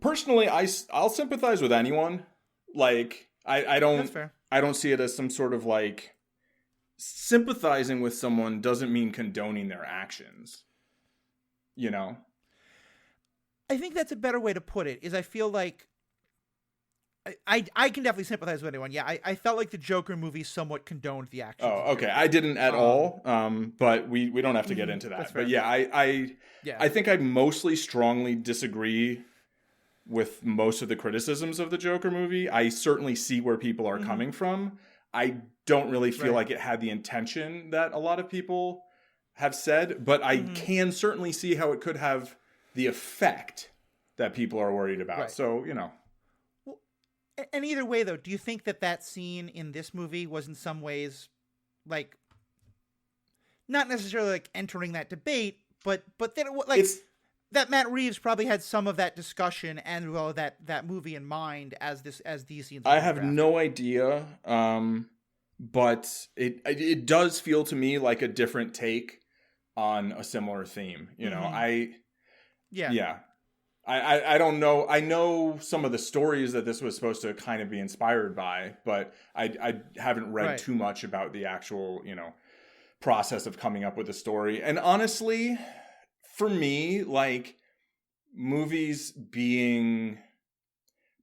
Personally, I'll sympathize with anyone. Like, I don't see it as some sort of like sympathizing with someone doesn't mean condoning their actions. You know? I think that's a better way to put it, is I feel like I can definitely sympathize with anyone. Yeah, I felt like the Joker movie somewhat condoned the action. Oh, okay. I didn't at all. But we don't have to get into that. But yeah, I think I mostly strongly disagree with most of the criticisms of the Joker movie. I certainly see where people are coming from. I don't really feel like it had the intention that a lot of people have said, but I can certainly see how it could have the effect that people are worried about. Right. So, you know. Well, and either way, though, do you think that scene in this movie was in some ways like not necessarily like entering that debate, but then it, like that Matt Reeves probably had some of that discussion and that movie in mind as these scenes. I have no idea, but it does feel to me like a different take on a similar theme. You know, I don't know. I know some of the stories that this was supposed to kind of be inspired by, but I haven't read too much about the actual, you know, process of coming up with a story. And honestly, for me, like, movies being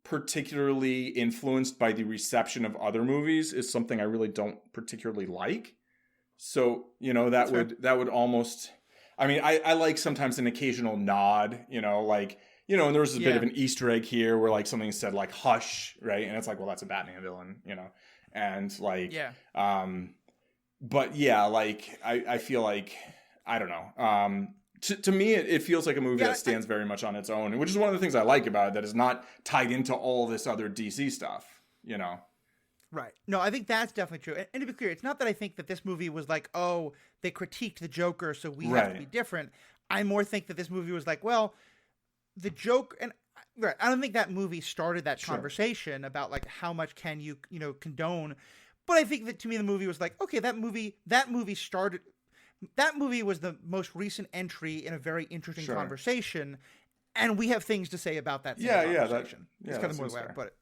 particularly influenced by the reception of other movies is something I really don't particularly like. So, you know, that would almost, I mean, I like sometimes an occasional nod, you know, like, you know, and there was a bit of an Easter egg here where like something said like hush, right? And it's like, well, that's a Batman villain, you know? And like, but yeah, like I feel like, I don't know. To me, it feels like a movie that stands very much on its own, which is one of the things I like about it, that is not tied into all this other DC stuff, you know? Right. No, I think that's definitely true. And to be clear, it's not that I think that this movie was like, oh, they critiqued the Joker, so we have to be different. I more think that this movie was like, well, the Joker, and I don't think that movie started that conversation about like how much can you condone. But I think that to me the movie was like, okay, that movie started. That movie was the most recent entry in a very interesting conversation, and we have things to say about that conversation. That's kind of more the way I put it.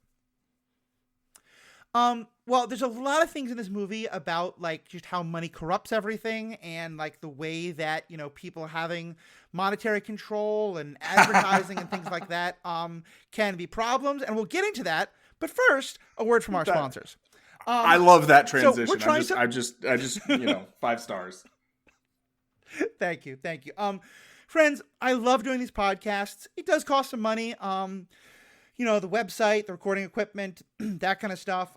Well, there's a lot of things in this movie about like just how money corrupts everything, and like the way that, you know, people having monetary control and advertising and things like that can be problems, and we'll get into that. But first, a word from our sponsors. I love that transition. So I just you know, 5 stars. Thank you. Friends, I love doing these podcasts. It does cost some money. You know, the website, the recording equipment, that kind of stuff,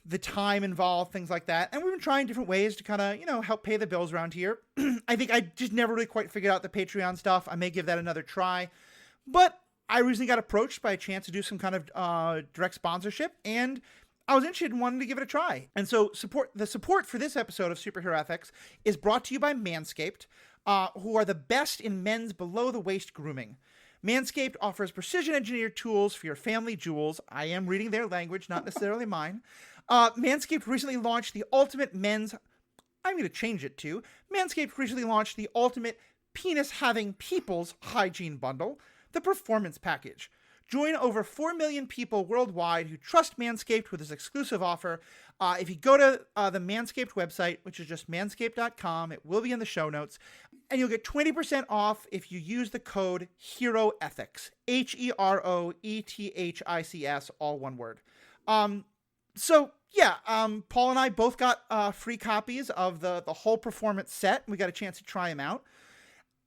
the time involved, things like that. And we've been trying different ways to kind of, you know, help pay the bills around here. I think I just never really quite figured out the Patreon stuff. I may give that another try. But I recently got approached by a chance to do some kind of direct sponsorship, and I was interested in wanting to give it a try. And so the support for this episode of Superhero Ethics is brought to you by Manscaped, who are the best in men's below-the-waist grooming. Manscaped offers precision-engineered tools for your family jewels. I am reading their language, not necessarily mine. Manscaped recently launched the ultimate men's... I'm going to change it to... Manscaped recently launched the ultimate penis-having people's hygiene bundle, the Performance Package. Join over 4 million people worldwide who trust Manscaped with this exclusive offer. If you go to the Manscaped website, which is just manscaped.com, it will be in the show notes, and you'll get 20% off if you use the code HEROETHICS, HEROETHICS, all one word. Paul and I both got free copies of the whole performance set. We got a chance to try them out.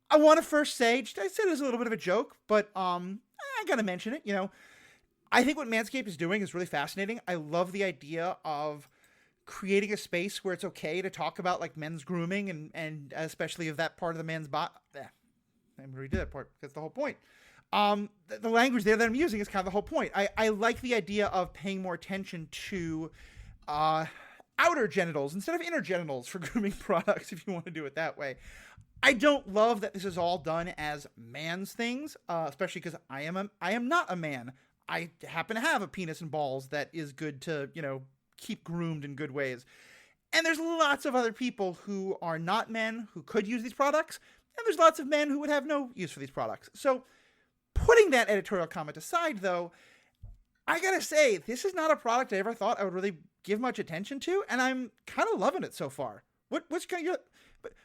I want to first say, I said it was a little bit of a joke, but I got to mention it. You know, I think what Manscaped is doing is really fascinating. I love the idea of creating a space where it's okay to talk about like men's grooming and especially of that part of the man's body. I'm going to redo that part because that's the whole point. The language there that I'm using is kind of the whole point. I like the idea of paying more attention to outer genitals instead of inner genitals for grooming products, if you want to do it that way. I don't love that this is all done as man's things, especially because I am not a man. I happen to have a penis and balls that is good to, keep groomed in good ways. And there's lots of other people who are not men who could use these products, and there's lots of men who would have no use for these products. So putting that editorial comment aside, though, I gotta say, this is not a product I ever thought I would really give much attention to, and I'm kind of loving it so far. What's kind of your...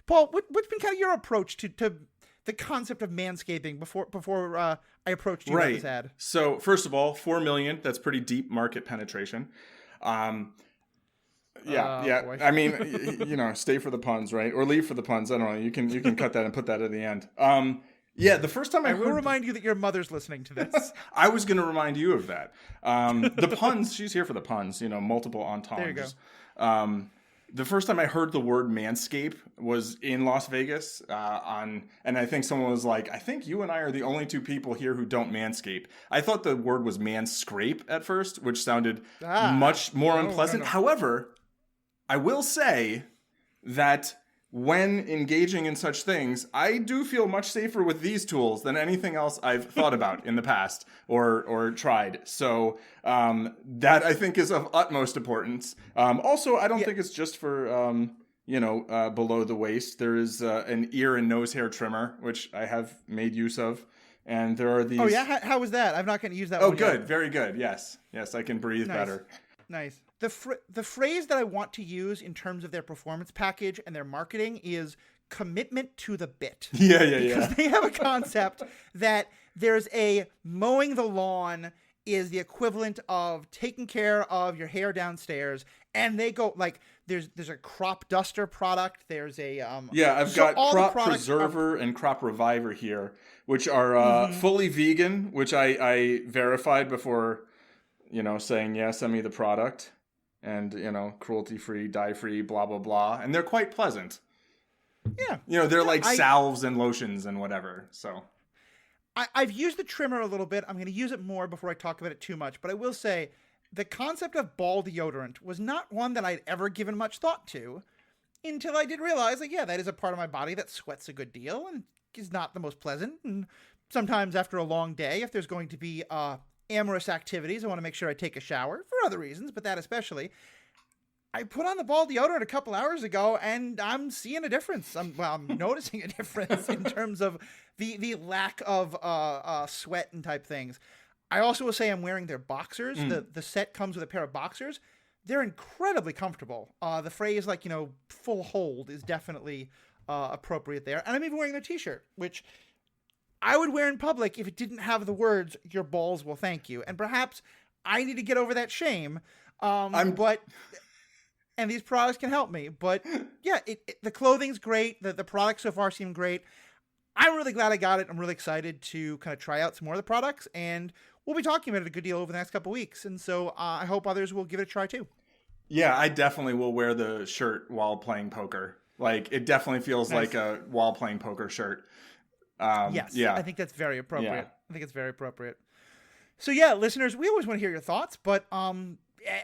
Paul, what's been kind of your approach to the concept of manscaping before I approached you with this ad? So first of all, 4 million, that's pretty deep market penetration. Boy. I mean, stay for the puns, right? Or leave for the puns. I don't know. You can cut that and put that at the end. The first time I will remind you that your mother's listening to this. I was going to remind you of that. The puns, she's here for the puns, multiple entendres. There you go. The first time I heard the word manscape was in Las Vegas and I think someone was like, I think you and I are the only two people here who don't manscape. I thought the word was manscrape at first, which sounded much more unpleasant. No. However, I will say that when engaging in such things, I do feel much safer with these tools than anything else I've thought about in the past or tried. So that I think is of utmost importance. Also, I don't think it's just for below the waist. There is an ear and nose hair trimmer, which I have made use of. And there are these... Oh, yeah? How was that? I'm not going to use that one. Oh, good. Yet. Very good. Yes, I can breathe better. Nice. The phrase that I want to use in terms of their performance package and their marketing is commitment to the bit. Yeah. Because they have a concept that there's a mowing the lawn is the equivalent of taking care of your hair downstairs, and they go like there's a crop duster product. There's a I've got crop preserver and crop reviver here, which are fully vegan, which I verified before saying yes, send me the product. And, cruelty-free, dye-free, blah, blah, blah. And they're quite pleasant. Yeah. They're like salves and lotions and whatever, so. I've used the trimmer a little bit. I'm going to use it more before I talk about it too much. But I will say, the concept of ball deodorant was not one that I'd ever given much thought to until I did realize, that is a part of my body that sweats a good deal and is not the most pleasant. And sometimes after a long day, if there's going to be amorous activities, I want to make sure I take a shower for other reasons, but that especially. I put on the ball deodorant a couple hours ago, and I'm seeing a difference. I'm noticing a difference in terms of the lack of sweat and type things. I also will say I'm wearing their boxers. The set comes with a pair of boxers. They're incredibly comfortable. The phrase full hold is definitely appropriate there. And I'm even wearing their t-shirt, which I would wear in public if it didn't have the words, your balls will thank you. And perhaps I need to get over that shame. And these products can help me. But yeah, the clothing's great. The products so far seem great. I'm really glad I got it. I'm really excited to kind of try out some more of the products. And we'll be talking about it a good deal over the next couple of weeks. And so I hope others will give it a try too. Yeah, I definitely will wear the shirt while playing poker. Like, it definitely feels like a while playing poker shirt. Yes, yeah. I think that's very appropriate. Yeah. I think it's very appropriate. So yeah, listeners, we always want to hear your thoughts, but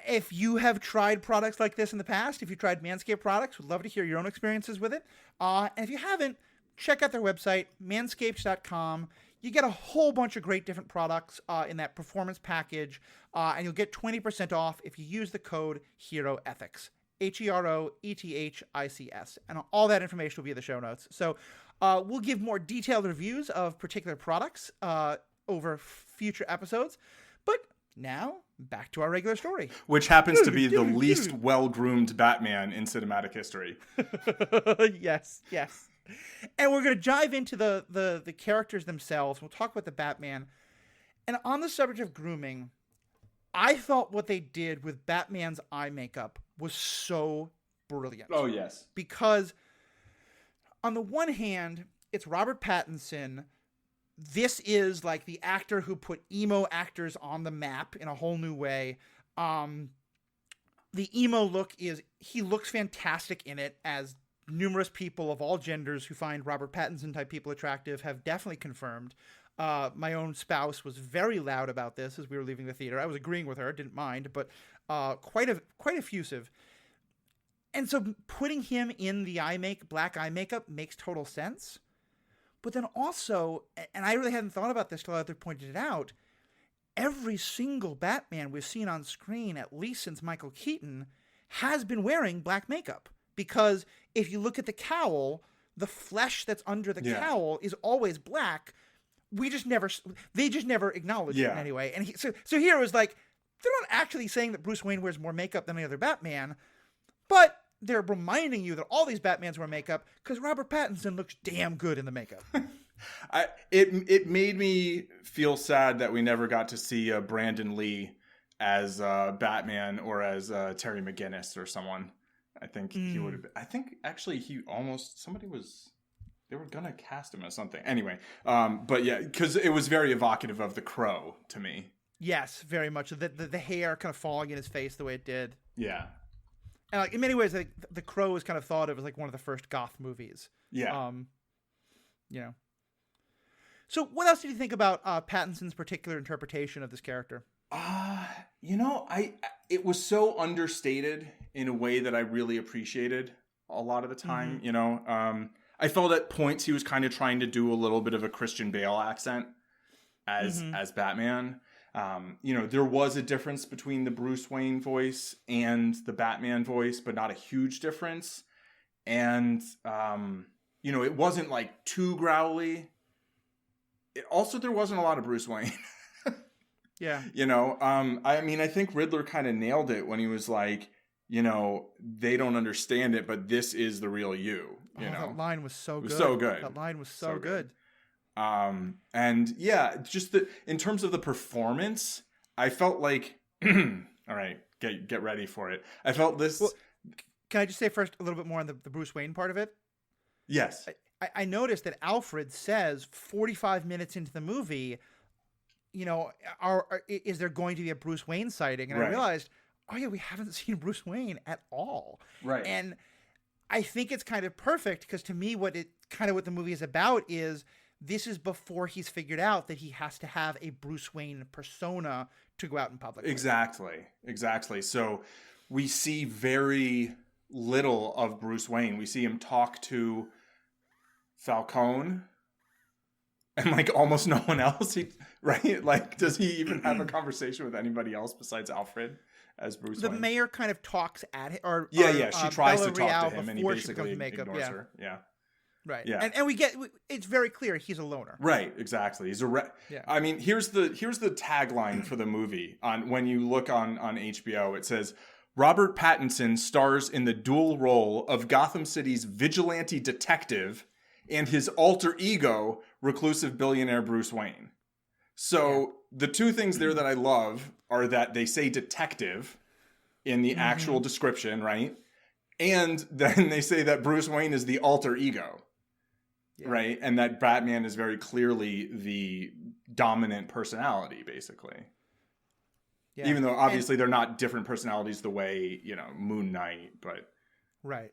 if you have tried products like this in the past, if you tried Manscaped products, we'd love to hear your own experiences with it. And if you haven't, check out their website, manscaped.com. You get a whole bunch of great different products in that performance package, and you'll get 20% off if you use the code HEROETHICS, HEROETHICS, and all that information will be in the show notes. So we'll give more detailed reviews of particular products over future episodes. But now, back to our regular story. Which happens to be the least well-groomed Batman in cinematic history. Yes. And we're going to dive into the characters themselves. We'll talk about the Batman. And on the subject of grooming, I thought what they did with Batman's eye makeup was so brilliant. Oh, yes. Because on the one hand, it's Robert Pattinson. This is like the actor who put emo actors on the map in a whole new way. The emo look he looks fantastic in it, as numerous people of all genders who find Robert Pattinson type people attractive have definitely confirmed. My own spouse was very loud about this as we were leaving the theater. I was agreeing with her, didn't mind, but quite effusive. And so putting him in the black eye makeup makes total sense. But then also, and I really hadn't thought about this till Arthur pointed it out, every single Batman we've seen on screen, at least since Michael Keaton, has been wearing black makeup. Because if you look at the cowl, the flesh that's under the cowl is always black. They just never acknowledge it in any way. And so here it was like, they're not actually saying that Bruce Wayne wears more makeup than any other Batman, but they're reminding you that all these Batmans wear makeup because Robert Pattinson looks damn good in the makeup. It made me feel sad that we never got to see Brandon Lee as Batman or as Terry McGinnis or someone. I think he would have been. I think actually they were gonna cast him as something. Anyway, but yeah, because it was very evocative of the Crow to me. Yes, very much. The hair kind of falling in his face the way it did. Yeah. And like in many ways, like, the Crow is kind of thought of as like one of the first goth movies. Yeah. So what else did you think about Pattinson's particular interpretation of this character? It was so understated in a way that I really appreciated a lot of the time. I felt at points he was kind of trying to do a little bit of a Christian Bale accent as Batman. There was a difference between the Bruce Wayne voice and the Batman voice, but not a huge difference. And, it wasn't like too growly. There wasn't a lot of Bruce Wayne. Yeah. I think Riddler kind of nailed it when he was like, they don't understand it, but this is the real you. That line was so good. So good. That line was so good. And yeah, just in terms of the performance, I felt like, all right, get ready for it. I felt this. Well, can I just say first a little bit more on the Bruce Wayne part of it? Yes. I noticed that Alfred says 45 minutes into the movie, is there going to be a Bruce Wayne sighting? And I realized, oh yeah, we haven't seen Bruce Wayne at all. Right. And I think it's kind of perfect because to me, what the movie is about is this is before he's figured out that he has to have a Bruce Wayne persona to go out in public. Exactly. So we see very little of Bruce Wayne. We see him talk to Falcone and like almost no one else. Right? Like, does he even have a conversation with anybody else besides Alfred as Bruce Wayne? The mayor kind of talks at him. She tries Bella to talk Real to him and he basically ignores her. Yeah. Right. Yeah. And it's very clear he's a loner. Right. Exactly. He's I mean, here's the tagline for the movie when you look on HBO. It says, Robert Pattinson stars in the dual role of Gotham City's vigilante detective and his alter ego, reclusive billionaire Bruce Wayne. So the two things there that I love are that they say detective in the actual description, right? And then they say that Bruce Wayne is the alter ego, right? And that Batman is very clearly the dominant personality, basically. Yeah. Even though obviously they're not different personalities the way, Moon Knight, but... Right.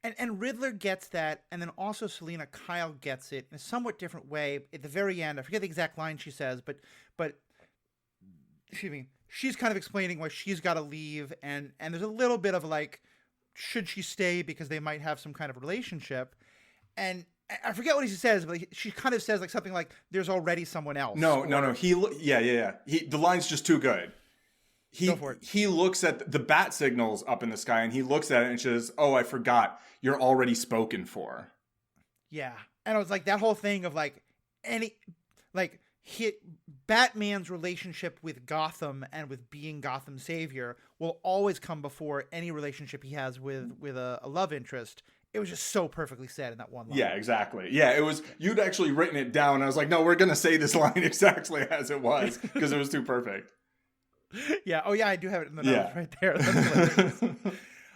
And Riddler gets that, and then also Selina Kyle gets it in a somewhat different way. At the very end, I forget the exact line she says, but excuse me, she's kind of explaining why she's got to leave, and there's a little bit of like, should she stay because they might have some kind of relationship, and I forget what he says, but she kind of says like something like, "There's already someone else." No. The line's just too good. He looks at the bat signals up in the sky and he looks at it and says, "Oh, I forgot. You're already spoken for." Yeah. And it was like that whole thing of like Batman's relationship with Gotham and with being Gotham's savior will always come before any relationship he has with a love interest. It was just so perfectly said in that one line. Yeah, exactly. Yeah, it was, you'd actually written it down. I was like, no, we're going to say this line exactly as it was because it was too perfect. Yeah. Oh, yeah. I do have it in the notes right there. That's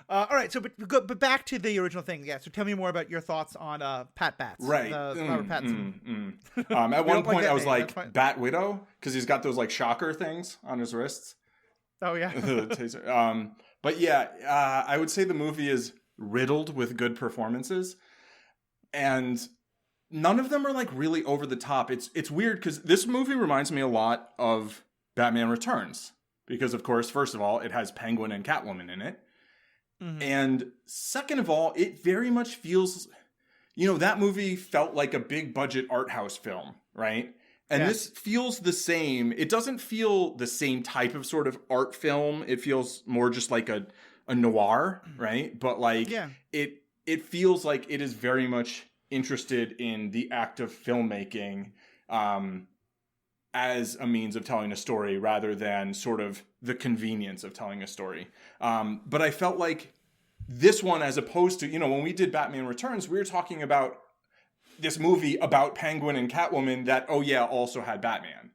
all right. So, but back to the original thing. Yeah. So, tell me more about your thoughts on Pat Bats. Right. Robert Pattinson. At one point, I was like Bat Widow because he's got those like shocker things on his wrists. Oh yeah. Taser. But yeah, I would say the movie is riddled with good performances, and none of them are like really over the top. It's weird because this movie reminds me a lot of Batman Returns. Because, of course, first of all, it has Penguin and Catwoman in it. Mm-hmm. And second of all, it very much feels, that movie felt like a big budget art house film, right? And this feels the same. It doesn't feel the same type of sort of art film. It feels more just like a noir, right? But like it feels like it is very much interested in the act of filmmaking as a means of telling a story rather than sort of the convenience of telling a story. But I felt like this one, as opposed to, when we did Batman Returns, we were talking about this movie about Penguin and Catwoman that, also had Batman.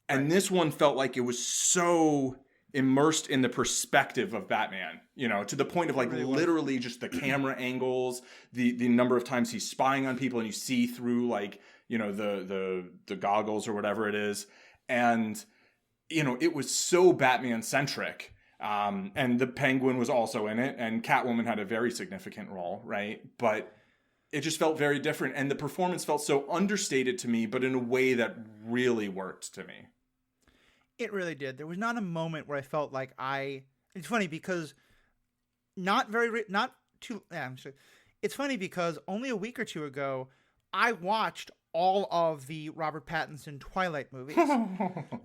And this one felt like it was so immersed in the perspective of Batman, to the point of like literally just the camera angles, the number of times he's spying on people and you see through like, the goggles or whatever it is. And, it was so Batman centric. And the Penguin was also in it, and Catwoman had a very significant role, right? But it just felt very different. And the performance felt so understated to me, but in a way that really worked to me. It really did. There was not a moment where I felt like it's funny because it's funny because only a week or two ago, I watched all of the Robert Pattinson Twilight movies.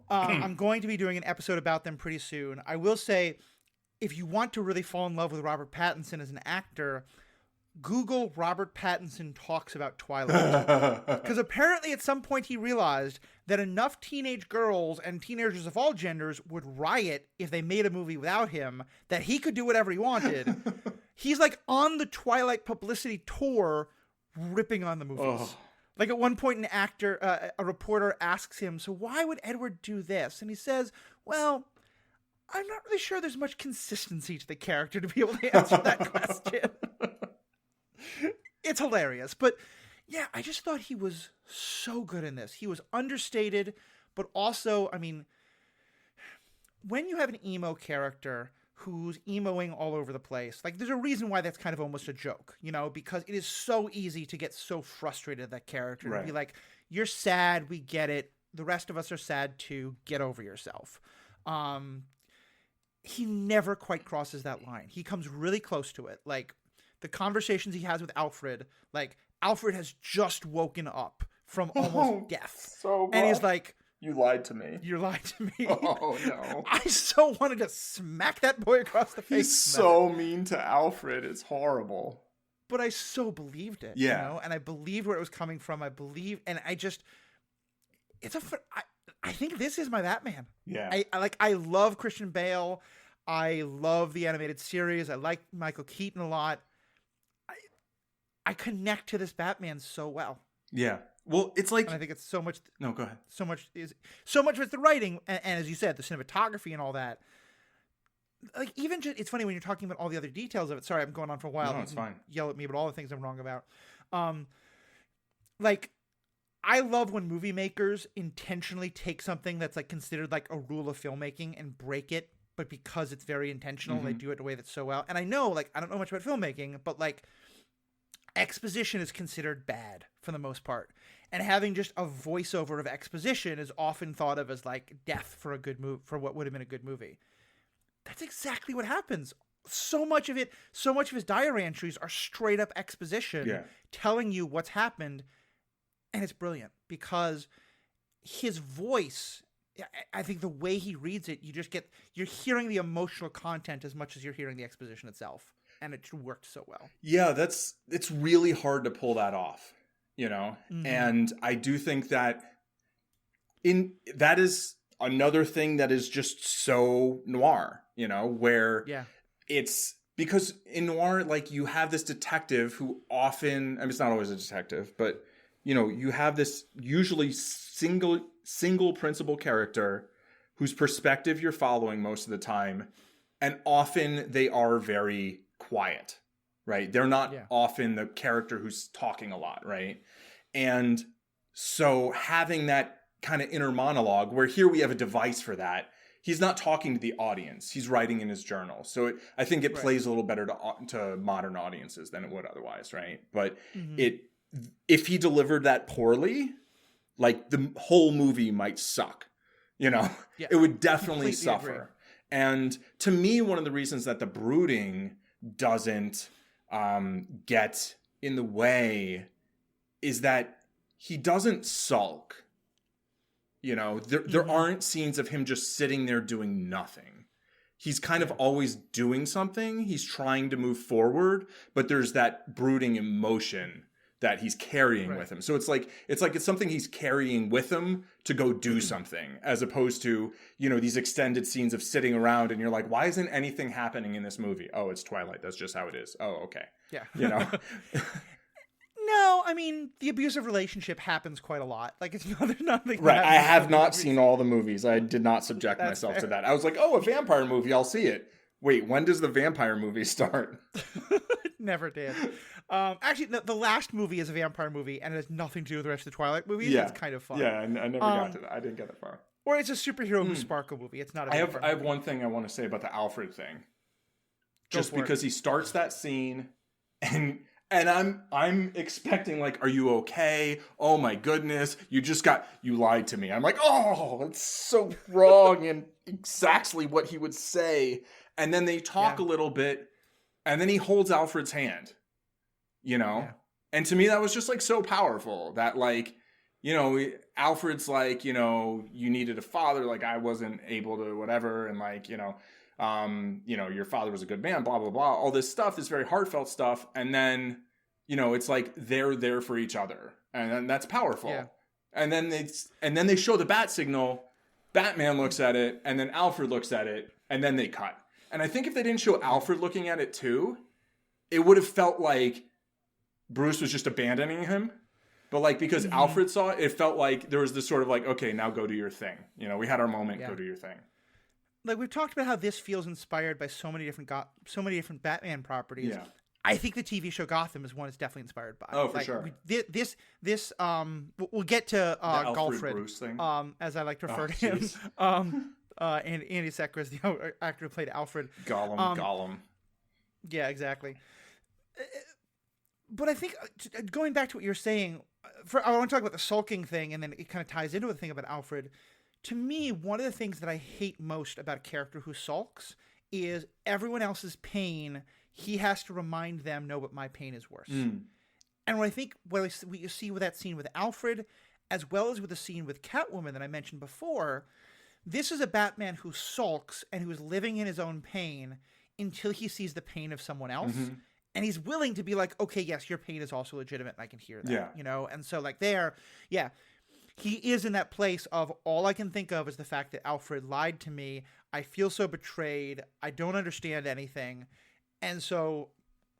I'm going to be doing an episode about them pretty soon. I will say, if you want to really fall in love with Robert Pattinson as an actor, Google Robert Pattinson talks about Twilight. Because apparently at some point he realized that enough teenage girls and teenagers of all genders would riot if they made a movie without him, that he could do whatever he wanted. He's like on the Twilight publicity tour ripping on the movies. Like at one point a reporter asks him, so why would Edward do this? And he says, well, I'm not really sure there's much consistency to the character to be able to answer that question. It's hilarious. But yeah, I just thought he was so good in this. He was understated, but also, I mean, when you have an emo character who's emoing all over the place, like there's a reason why that's kind of almost a joke, because it is so easy to get so frustrated at that character. Right. To be like, you're sad, we get it. The rest of us are sad too. Get over yourself. He never quite crosses that line. He comes really close to it. Like the conversations he has with Alfred, like Alfred has just woken up from almost death. So and he's like, you lied to me. You lied to me. Oh, no. I so wanted to smack that boy across the face. He's so mean to Alfred. It's horrible. But I so believed it. Yeah. And I believed where it was coming from. I think this is my Batman. Yeah. I love Christian Bale. I love the animated series. I like Michael Keaton a lot. I connect to this Batman so well. Yeah. Well, it's like, and I think it's so much. No, go ahead. So much with the writing, and as you said, the cinematography and all that. Like even just, it's funny when you're talking about all the other details of it. Sorry, I'm going on for a while. No, it's fine. Yell at me, but all the things I'm wrong about. Like I love when movie makers intentionally take something that's like considered like a rule of filmmaking and break it, but because it's very intentional, they do it in a way that's so well. And I know, like, I don't know much about filmmaking, but like exposition is considered bad for the most part. And having just a voiceover of exposition is often thought of as like death for a good movie, for what would have been a good movie. That's exactly what happens. So much of his diary entries are straight up exposition, telling you what's happened. And it's brilliant because his voice, I think the way he reads it, you're hearing the emotional content as much as you're hearing the exposition itself. And it worked so well. Yeah, it's really hard to pull that off, And I do think that that is another thing that is just so noir, where it's because in noir, like you have this detective who often, I mean, it's not always a detective, but you have this usually single principal character whose perspective you're following most of the time. And often they are very quiet, right? They're not often the character who's talking a lot, right? And so having that kind of inner monologue, where here we have a device for that, he's not talking to the audience, he's writing in his journal. So I think it plays a little better to modern audiences than it would otherwise, right? But if he delivered that poorly, like the whole movie might suck, it would definitely suffer. Agree. And to me, one of the reasons that The Brooding doesn't get in the way is that he doesn't sulk. You know, there aren't scenes of him just sitting there doing nothing. He's kind of always doing something. He's trying to move forward, but there's that brooding emotion that he's carrying with him. So it's something he's carrying with him to go do something, as opposed to, you know, these extended scenes of sitting around and you're like, why isn't anything happening in this movie? Oh, it's Twilight. That's just how it is. Oh, okay. Yeah. You know? No, I mean, the abusive relationship happens quite a lot. Like, it's not like right. I have not seen all the movies. I did not subject myself to that. I was like, oh, a vampire movie. I'll see it. Wait, when does the vampire movie start? Never did. Actually, the last movie is a vampire movie, and it has nothing to do with the rest of the Twilight movies. Yeah. It's kind of fun. Yeah, I never got to that. I didn't get that far. Or it's a superhero who sparkle movie. It's not a vampire I have one thing I want to say about the Alfred thing. Just because he starts that scene, and I'm expecting, like, are you okay? Oh my goodness, you lied to me. I'm like, oh, it's so wrong and exactly what he would say. And then they talk a little bit, and then he holds Alfred's hand, you know? Yeah. And to me, that was just, like, so powerful that, like, you know, Alfred's like, you know, you needed a father, like, I wasn't able to whatever, and, like, you know, your father was a good man, blah, blah, blah. All this stuff, this very heartfelt stuff. And then, you know, it's like they're there for each other. And that's powerful. Yeah. And then they show the bat signal. Batman looks at it, and then Alfred looks at it, and then they cut. And I think if they didn't show Alfred looking at it too, it would have felt like Bruce was just abandoning him. But, like, because Alfred saw it, it felt like there was this sort of like, okay, now go do your thing. You know, we had our moment, go do your thing. Like, we've talked about how this feels inspired by so many different Batman properties. Yeah. I think the TV show Gotham is one it's definitely inspired by. Oh, for sure. We'll get to Alfred Bruce thing. As I like to refer to him. And Andy Serkis is the actor who played Alfred. Gollum. Yeah, exactly. But I think, going back to what you're saying, I want to talk about the sulking thing, and then it kind of ties into the thing about Alfred. To me, one of the things that I hate most about a character who sulks is everyone else's pain, he has to remind them, no, but my pain is worse. And what I think, what you see with that scene with Alfred, as well as with the scene with Catwoman that I mentioned before, this is a Batman who sulks and who is living in his own pain until he sees the pain of someone else. Mm-hmm. And he's willing to be like, okay, yes, your pain is also legitimate, and I can hear that, you know? And so, like, he is in that place of all I can think of is the fact that Alfred lied to me. I feel so betrayed. I don't understand anything. And so,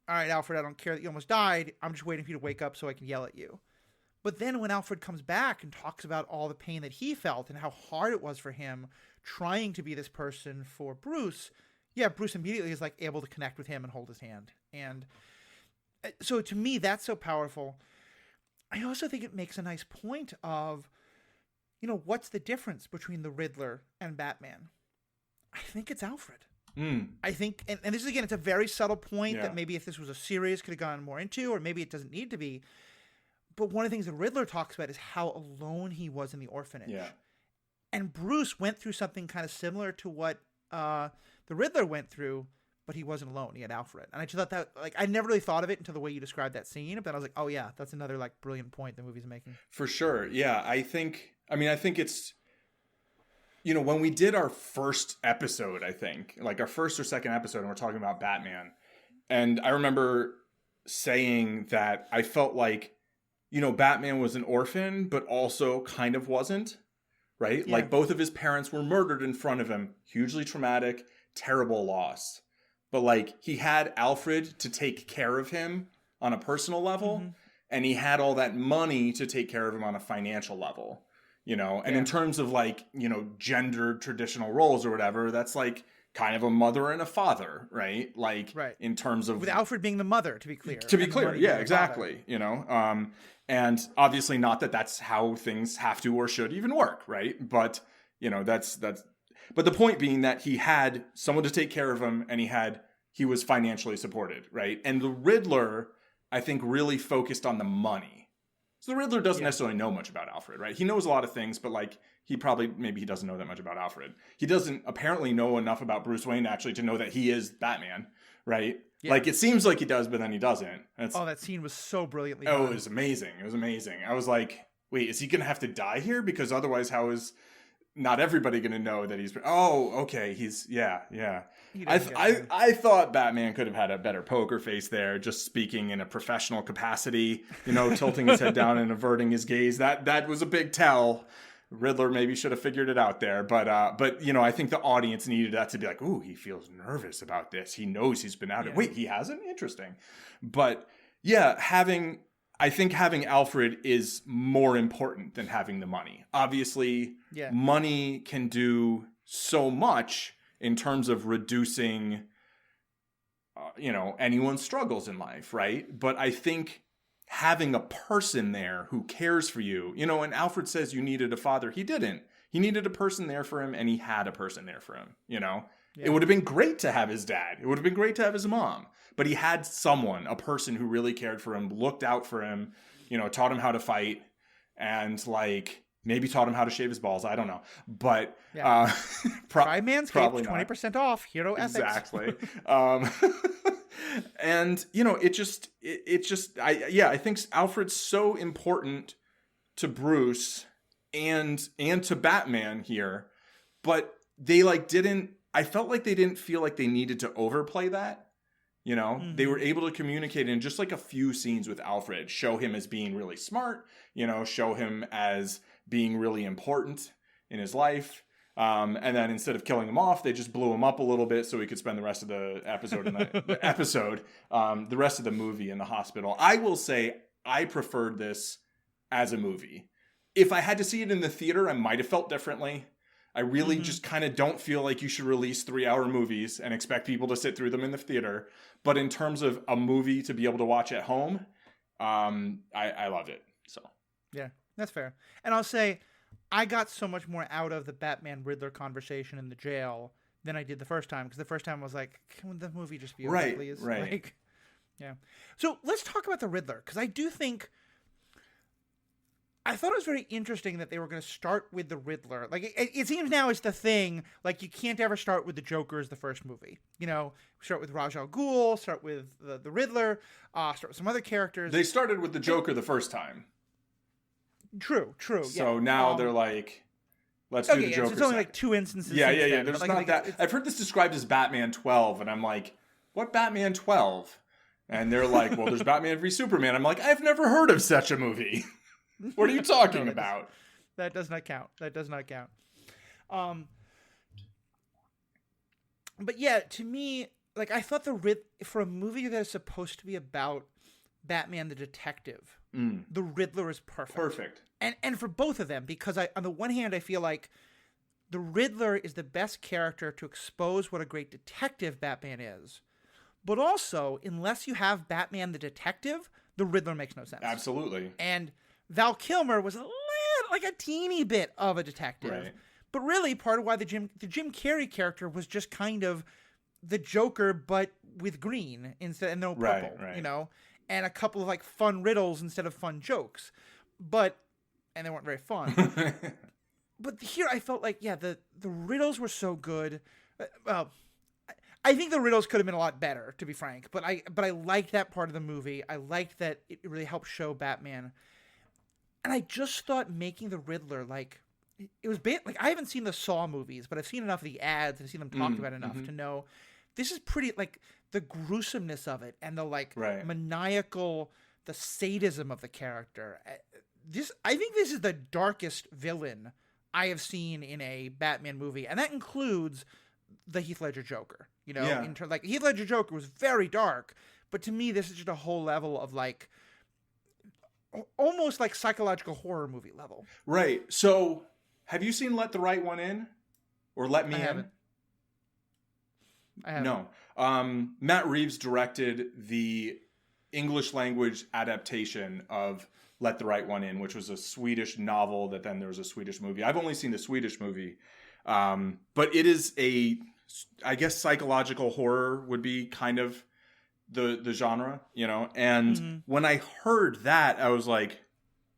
all right, Alfred, I don't care that you almost died. I'm just waiting for you to wake up so I can yell at you. But then when Alfred comes back and talks about all the pain that he felt and how hard it was for him trying to be this person for Bruce, Bruce immediately is, like, able to connect with him and hold his hand. And so to me, that's so powerful. I also think it makes a nice point of, you know, what's the difference between the Riddler and Batman? I think it's Alfred. I think, and this is, again, it's a very subtle point that maybe if this was a series could have gone more into, or maybe it doesn't need to be. But one of the things the Riddler talks about is how alone he was in the orphanage. Yeah. And Bruce went through something kind of similar to what the Riddler went through, but he wasn't alone. He had Alfred. And I just thought that, like, I never really thought of it until the way you described that scene. But I was like, oh yeah, that's another, like, brilliant point the movie's making. For sure. Yeah. I think it's, you know, when we did our first episode, I think, like our first or second episode, and we're talking about Batman. And I remember saying that I felt like, you know, Batman was an orphan, but also kind of wasn't, right? Yeah. Like, both of his parents were murdered in front of him. Hugely traumatic, terrible loss. But, like, he had Alfred to take care of him on a personal level, and he had all that money to take care of him on a financial level, you know? And in terms of, like, you know, gendered traditional roles or whatever, that's, like, kind of a mother and a father, right? Like, in terms of... With Alfred being the mother, to be clear. To be clear, yeah, exactly, you know? And obviously not that that's how things have to or should even work, right? But, you know, that's... But the point being that he had someone to take care of him, and he was financially supported, right? And the Riddler, I think, really focused on the money. So the Riddler doesn't necessarily know much about Alfred, right? He knows a lot of things, but, like, maybe he doesn't know that much about Alfred. He doesn't apparently know enough about Bruce Wayne, actually, to know that he is Batman, right? Yeah. Like, it seems like he does, but then he doesn't. That scene was so brilliantly done. Oh, it was amazing. It was amazing. I was like, wait, is he going to have to die here? Because otherwise, how is not everybody going to know that he's... Oh, okay. Yeah. I thought Batman could have had a better poker face there, just speaking in a professional capacity, tilting his head down and averting his gaze. That was a big tell. Riddler maybe should have figured it out there, but I think the audience needed that to be like, ooh, he feels nervous about this. He knows he's been out. Yeah. Wait, he hasn't? Interesting. But yeah, I think having Alfred is more important than having the money. Obviously, money can do so much in terms of reducing, anyone's struggles in life, right? But I think having a person there who cares for you, and Alfred says you needed a father. He didn't. He needed a person there for him, and he had a person there for him, Yeah. It would have been great to have his dad. It would have been great to have his mom. But he had a person who really cared for him, looked out for him, taught him how to fight, and maybe taught him how to shave his balls. I don't know. But try Manscaped, 20% off, Hero Ethics. Exactly. And I think Alfred's so important to Bruce and to Batman here, but they I felt like they didn't feel like they needed to overplay that. They were able to communicate in just a few scenes with Alfred, show him as being really smart, show him as being really important in his life. And then instead of killing him off, they just blew him up a little bit so he could spend the rest of the episode the rest of the movie in the hospital. I will say I preferred this as a movie. If I had to see it in the theater, I might have felt differently. I really just kind of don't feel like you should release 3-hour movies and expect people to sit through them in the theater. But in terms of a movie to be able to watch at home, I loved it. So yeah, that's fair. And I'll say, I got so much more out of the Batman Riddler conversation in the jail than I did the first time, because the first time I was like, can the movie just be over, please? Right. Yeah. So let's talk about the Riddler, because I thought it was very interesting that they were going to start with the Riddler. It seems now it's the thing. You can't ever start with the Joker as the first movie. Start with Ra's al Ghul, start with the Riddler, start with some other characters. They started with the Joker the first time. True. So now they're like, let's do the Joker. So it's only 2 instances. Yeah. There's not that. I've heard this described as Batman 12, and I'm like, what Batman 12? And they're like, well, there's Batman v Superman. I'm like, I've never heard of such a movie. What are you talking about? That does not count. But yeah, to me, I thought for a movie that is supposed to be about Batman the detective, the Riddler is perfect. And for both of them, because on the one hand, I feel like the Riddler is the best character to expose what a great detective Batman is. But also, unless you have Batman the detective, the Riddler makes no sense. Absolutely. And Val Kilmer was a teeny bit of a detective. Right. But really, part of why the Jim Carrey character was just kind of the Joker, but with green instead and no purple, right. And a couple of fun riddles instead of fun jokes. And they weren't very fun. But here I felt the riddles were so good. I think the riddles could have been a lot better, to be frank. But I liked that part of the movie. I liked that it really helped show Batman. And I just thought making the Riddler it was I haven't seen the Saw movies, but I've seen enough of the ads and I've seen them talked about enough to know this is pretty the gruesomeness of it and the maniacal, the sadism of the character. I think this is the darkest villain I have seen in a Batman movie, and that includes the Heath Ledger Joker. Heath Ledger Joker was very dark, but to me this is just a whole level of almost psychological horror movie level. Right. So, have you seen Let the Right One In? Or Let Me In? I haven't. No. Matt Reeves directed the English language adaptation of Let the Right One In, which was a Swedish novel that then there was a Swedish movie. I've only seen the Swedish movie. But it is I guess psychological horror would be kind of the genre, and when I heard that, I was like,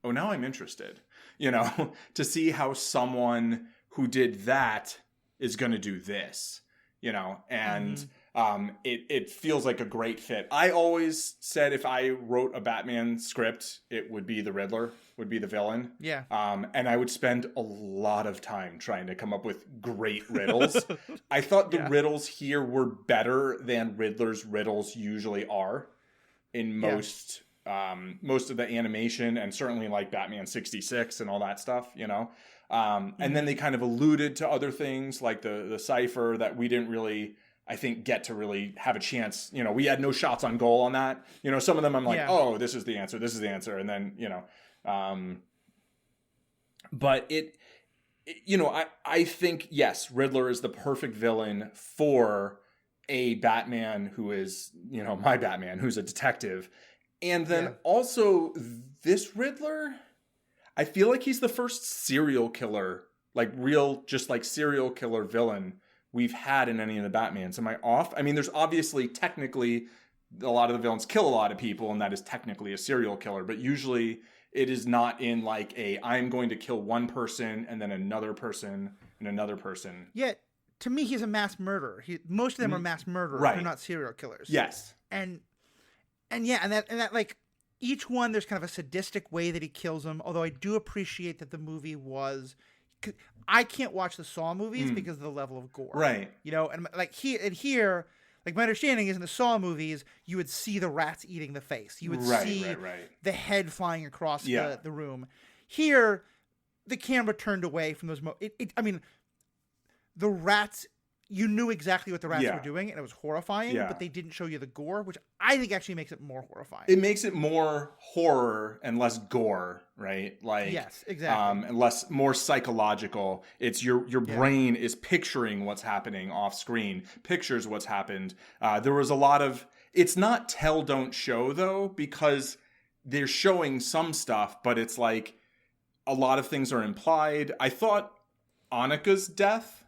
oh, now I'm interested, to see how someone who did that is going to do this, and it feels like a great fit. I always said if I wrote a Batman script, it would be the Riddler, would be the villain. Yeah. And I would spend a lot of time trying to come up with great riddles. I thought the riddles here were better than Riddler's riddles usually are in most of the animation, and certainly like Batman 66 and all that stuff, you know? And then they kind of alluded to other things like the cipher that we didn't really, I think, get to really have a chance. You know, we had no shots on goal on that. You know, some of them I'm like, oh, this is the answer. This is the answer. And then, you know, but you know, I think, yes, Riddler is the perfect villain for a Batman who is, you know, my Batman, who's a detective. And then also this Riddler, I feel like he's the first serial killer, like real, just like serial killer villain we've had in any of the Batmans. Am I off? I mean, there's obviously technically a lot of the villains kill a lot of people, and that is technically a serial killer. But usually it is not in like I'm going to kill one person and then another person and another person. Yeah, to me, he's a mass murderer. Most of them are mass murderers. Right. They're not serial killers. Yes. And that like each one, there's kind of a sadistic way that he kills them. Although I do appreciate that the movie was. I can't watch the Saw movies because of the level of gore. Right. You know, and like here, like my understanding is in the Saw movies, you would see the rats eating the face. You would see the head flying across the room. Here, the camera turned away from those. I mean, the rats. You knew exactly what the rats were doing, and it was horrifying, but they didn't show you the gore, which I think actually makes it more horrifying. It makes it more horror and less gore, right? Like, yes, exactly. And more psychological. It's your brain is picturing what's happening off screen, pictures what's happened. There was a lot of, it's not tell, don't show though, because they're showing some stuff, but it's like a lot of things are implied. I thought Annika's death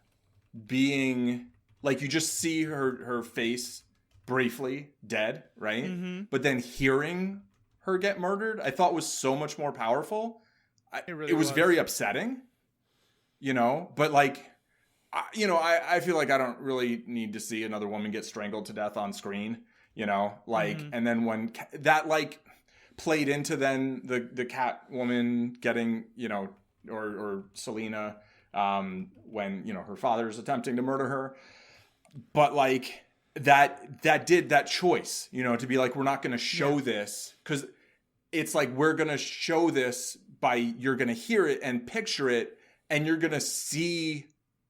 being like, you just see her face briefly dead, right? Mm-hmm. But then hearing her get murdered, I thought was so much more powerful. It was very upsetting, you know, but like, I feel like I don't really need to see another woman get strangled to death on screen, you know, like, and then when that like played into then the Catwoman getting, you know, or Selina, when, you know, her father is attempting to murder her, but like that choice, you know, to be like, we're not going to show this, because it's like, we're going to show this by, you're going to hear it and picture it, and you're going to see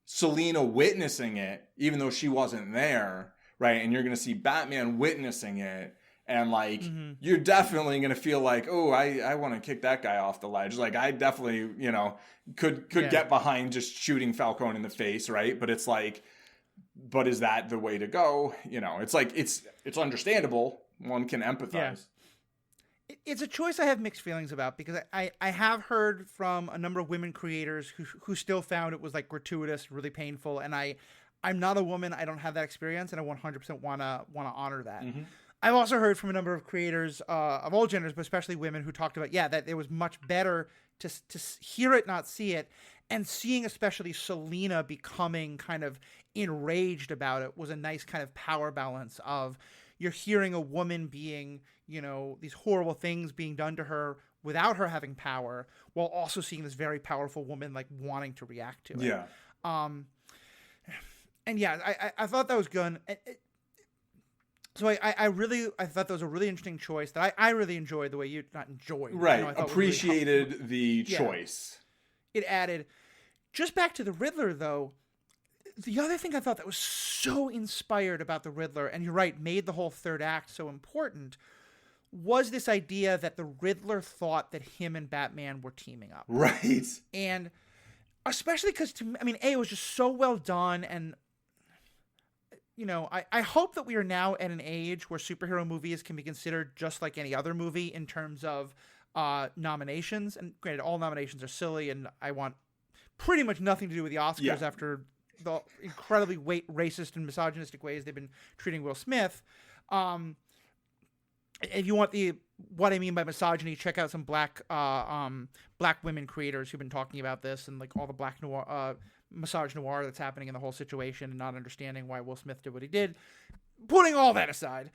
Selina witnessing it, even though she wasn't there, right? And you're going to see Batman witnessing it. And like, you're definitely going to feel like, oh, I want to kick that guy off the ledge. Like, I definitely, you know, could get behind just shooting Falcone in the face, right? But it's like, but is that the way to go? You know, it's like, it's understandable. One can empathize. Yeah. It's a choice I have mixed feelings about, because I have heard from a number of women creators who still found it was like gratuitous, really painful. And I'm not a woman. I don't have that experience, and I 100% want to honor that. Mm-hmm. I've also heard from a number of creators of all genders, but especially women, who talked about, that it was much better to hear it, not see it. And seeing especially Selina becoming kind of enraged about it was a nice kind of power balance of, you're hearing a woman being, you know, these horrible things being done to her without her having power, while also seeing this very powerful woman like wanting to react to it. Yeah. And I thought that was good. So I thought that was a really interesting choice that I really enjoyed, the way you not enjoyed. Right. You know, appreciated really the choice. It added. Just back to the Riddler, though, the other thing I thought that was so inspired about the Riddler, and you're right, made the whole third act so important, was this idea that the Riddler thought that him and Batman were teaming up. Right. And especially because, it was just so well done, and you know, I hope that we are now at an age where superhero movies can be considered just like any other movie in terms of nominations. And granted, all nominations are silly, and I want pretty much nothing to do with the Oscars after the incredibly racist and misogynistic ways they've been treating Will Smith. If you want what I mean by misogyny, check out some black women creators who've been talking about this, and like all the black noir, massage noir that's happening in the whole situation, and not understanding why Will Smith did what he did. putting all that aside,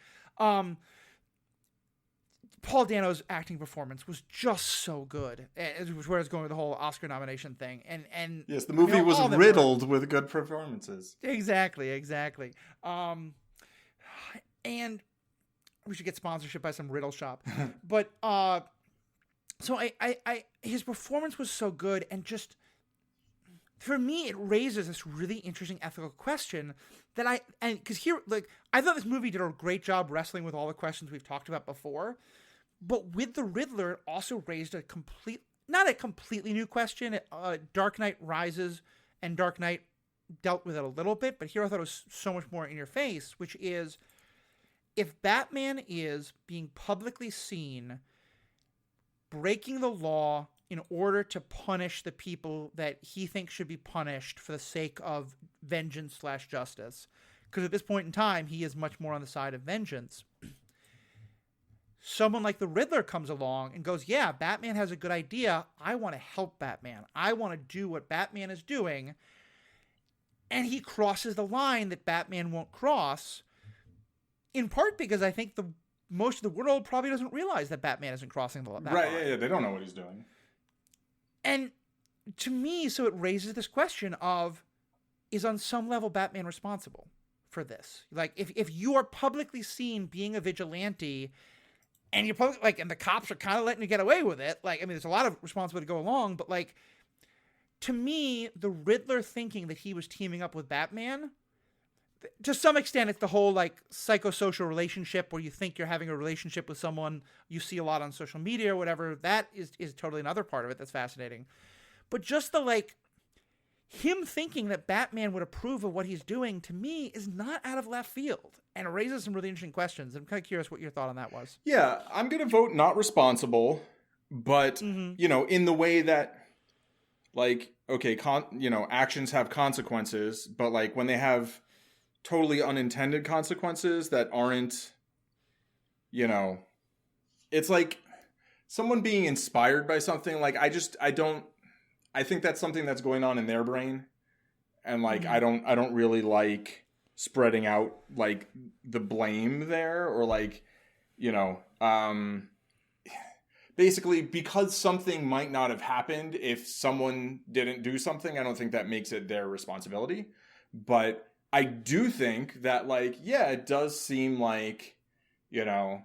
Paul Dano's acting performance was just so good. It was where I was going with the whole Oscar nomination thing. And yes, the movie was riddled with good performances. Exactly. And we should get sponsorship by some riddle shop. But so I his performance was so good, and just for me it raises this really interesting ethical question that because here, like, I thought this movie did a great job wrestling with all the questions we've talked about before. But with the Riddler, it also raised not a completely new question. Dark Knight Rises and Dark Knight dealt with it a little bit, but here I thought it was so much more in your face, which is, if Batman is being publicly seen breaking the law in order to punish the people that he thinks should be punished for the sake of vengeance/justice, because at this point in time, he is much more on the side of vengeance. Someone like the Riddler comes along and goes, yeah, Batman has a good idea. I want to help Batman. I want to do what Batman is doing. And he crosses the line that Batman won't cross, in part because I think most of the world probably doesn't realize that Batman isn't crossing that line. Right, yeah, they don't know what he's doing. And to me, so it raises this question of, is on some level Batman responsible for this? Like, if you are publicly seen being a vigilante, and you're probably, like, and the cops are kind of letting you get away with it. Like, I mean, there's a lot of responsibility to go along, but, like, to me, the Riddler thinking that he was teaming up with Batman, to some extent, it's the whole, like, psychosocial relationship where you think you're having a relationship with someone you see a lot on social media or whatever. That is totally another part of it that's fascinating. But just the, like, him thinking that Batman would approve of what he's doing, to me, is not out of left field. And it raises some really interesting questions. I'm kind of curious what your thought on that was. Yeah, I'm going to vote not responsible, but, you know, in the way that, like, okay, actions have consequences, but, like, when they have totally unintended consequences that aren't, you know, it's like someone being inspired by something. Like, I think that's something that's going on in their brain. And, like, I don't really like spreading out, like, the blame there, or, like, you know, basically, because something might not have happened if someone didn't do something, I don't think that makes it their responsibility. But I do think that, like, yeah, it does seem like, you know,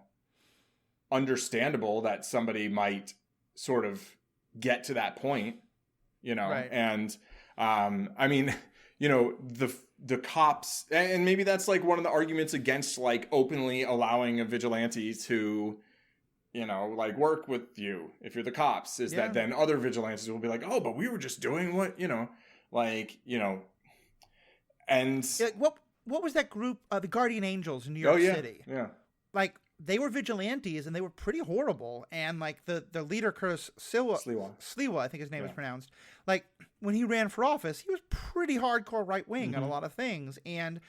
understandable that somebody might sort of get to that point, you know, right. And I mean, you know, the cops, and maybe that's, like, one of the arguments against, like, openly allowing a vigilante to, you know, like, work with you if you're the cops, is that then other vigilantes will be like, oh, but we were just doing what, you know, like, you know, and what was that group, the Guardian Angels in New York City? Yeah, like, they were vigilantes and they were pretty horrible. And, like, the leader, Curtis Sliwa, I think his name is pronounced. Like, when he ran for office, he was pretty hardcore right wing on a lot of things. And,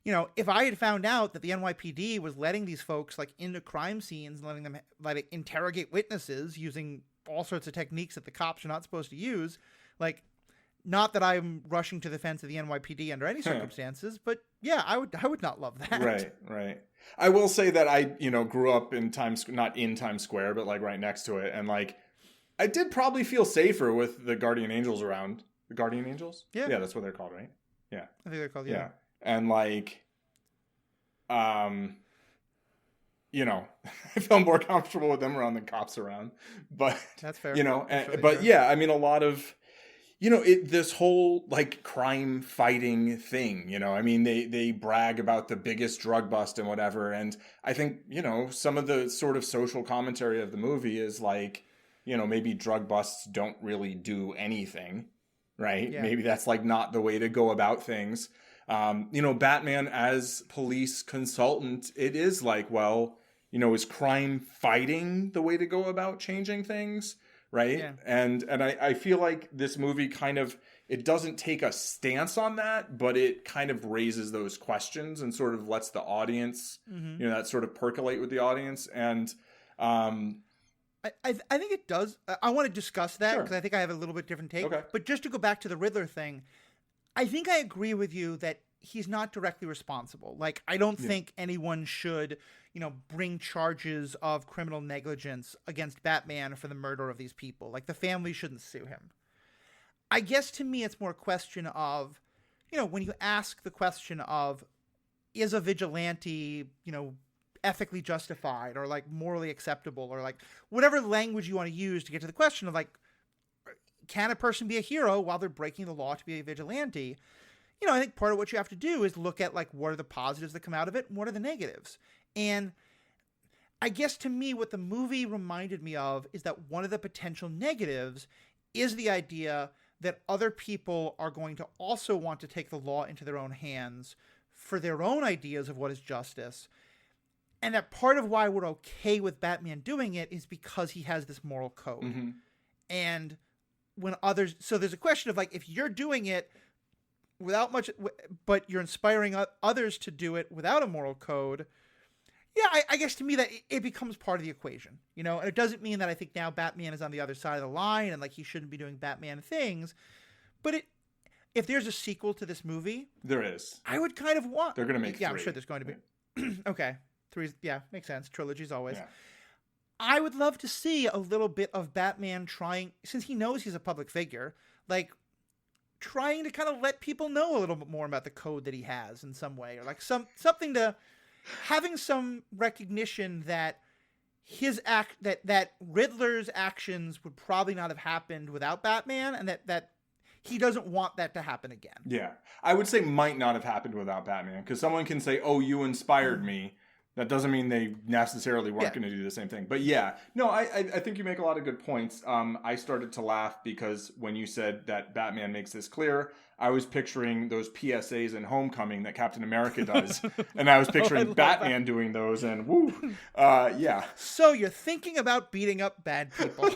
you know, if I had found out that the NYPD was letting these folks, like, into crime scenes and letting them, like, interrogate witnesses using all sorts of techniques that the cops are not supposed to use, like, not that I'm rushing to the defense of the NYPD under any circumstances, but yeah, I would not love that. Right. I will say that I, you know, grew up in not in Times Square, but, like, right next to it, and, like, I did probably feel safer with the Guardian Angels around. The Guardian Angels? Yeah, that's what they're called, right? Yeah, I think they're called. Yeah, and, like, you know, I felt more comfortable with them around than cops around, but that's fair. You know, really but fair. Yeah, I mean, a lot of, you know, this whole, like, crime fighting thing, you know, I mean, they brag about the biggest drug bust and whatever. And I think, you know, some of the sort of social commentary of the movie is, like, you know, maybe drug busts don't really do anything, right? Yeah. Maybe that's, like, not the way to go about things. You know, Batman as police consultant, it is like, well, you know, is crime fighting the way to go about changing things? Right. Yeah. And I feel like this movie kind of, it doesn't take a stance on that, but it kind of raises those questions and sort of lets the audience, you know, that sort of percolate with the audience. And I think it does. I want to discuss that because I think I have a little bit different take. Okay. But just to go back to the Riddler thing, I think I agree with you that he's not directly responsible. Like, I don't think anyone should, bring charges of criminal negligence against Batman for the murder of these people. Like, the family shouldn't sue him. I guess to me, it's more a question of, when you ask the question of, is a vigilante, ethically justified or like morally acceptable, or like whatever language you want to use to get to the question of like, can a person be a hero while they're breaking the law to be a vigilante? I think part of what you have to do is look at like, what are the positives that come out of it and what are the negatives? And I guess to me, what the movie reminded me of is that one of the potential negatives is the idea that other people are going to also want to take the law into their own hands for their own ideas of what is justice. And that part of why we're okay with Batman doing it is because he has this moral code. Mm-hmm. And when others, so there's a question of like, if you're doing it without much, but you're inspiring others to do it without a moral code. Yeah, I guess to me that it becomes part of the equation, and it doesn't mean that I think now Batman is on the other side of the line and like he shouldn't be doing Batman things, but if there's a sequel to this movie, there is. I would kind of want. They're going to make 3. I'm sure there's going to be. Okay, 3. Yeah, makes sense. Trilogies always. Yeah. I would love to see a little bit of Batman trying, since he knows he's a public figure, like trying to kind of let people know a little bit more about the code that he has in some way, or like something to having some recognition that that Riddler's actions would probably not have happened without Batman, and that he doesn't want that to happen again. Yeah. I would say might not have happened without Batman, because someone can say, oh, you inspired me. That doesn't mean they necessarily weren't going to do the same thing. But yeah, no, I think you make a lot of good points. I started to laugh because when you said that Batman makes this clear, I was picturing those PSAs in Homecoming that Captain America does. And I was picturing Batman doing those, and woo. Yeah. So you're thinking about beating up bad people.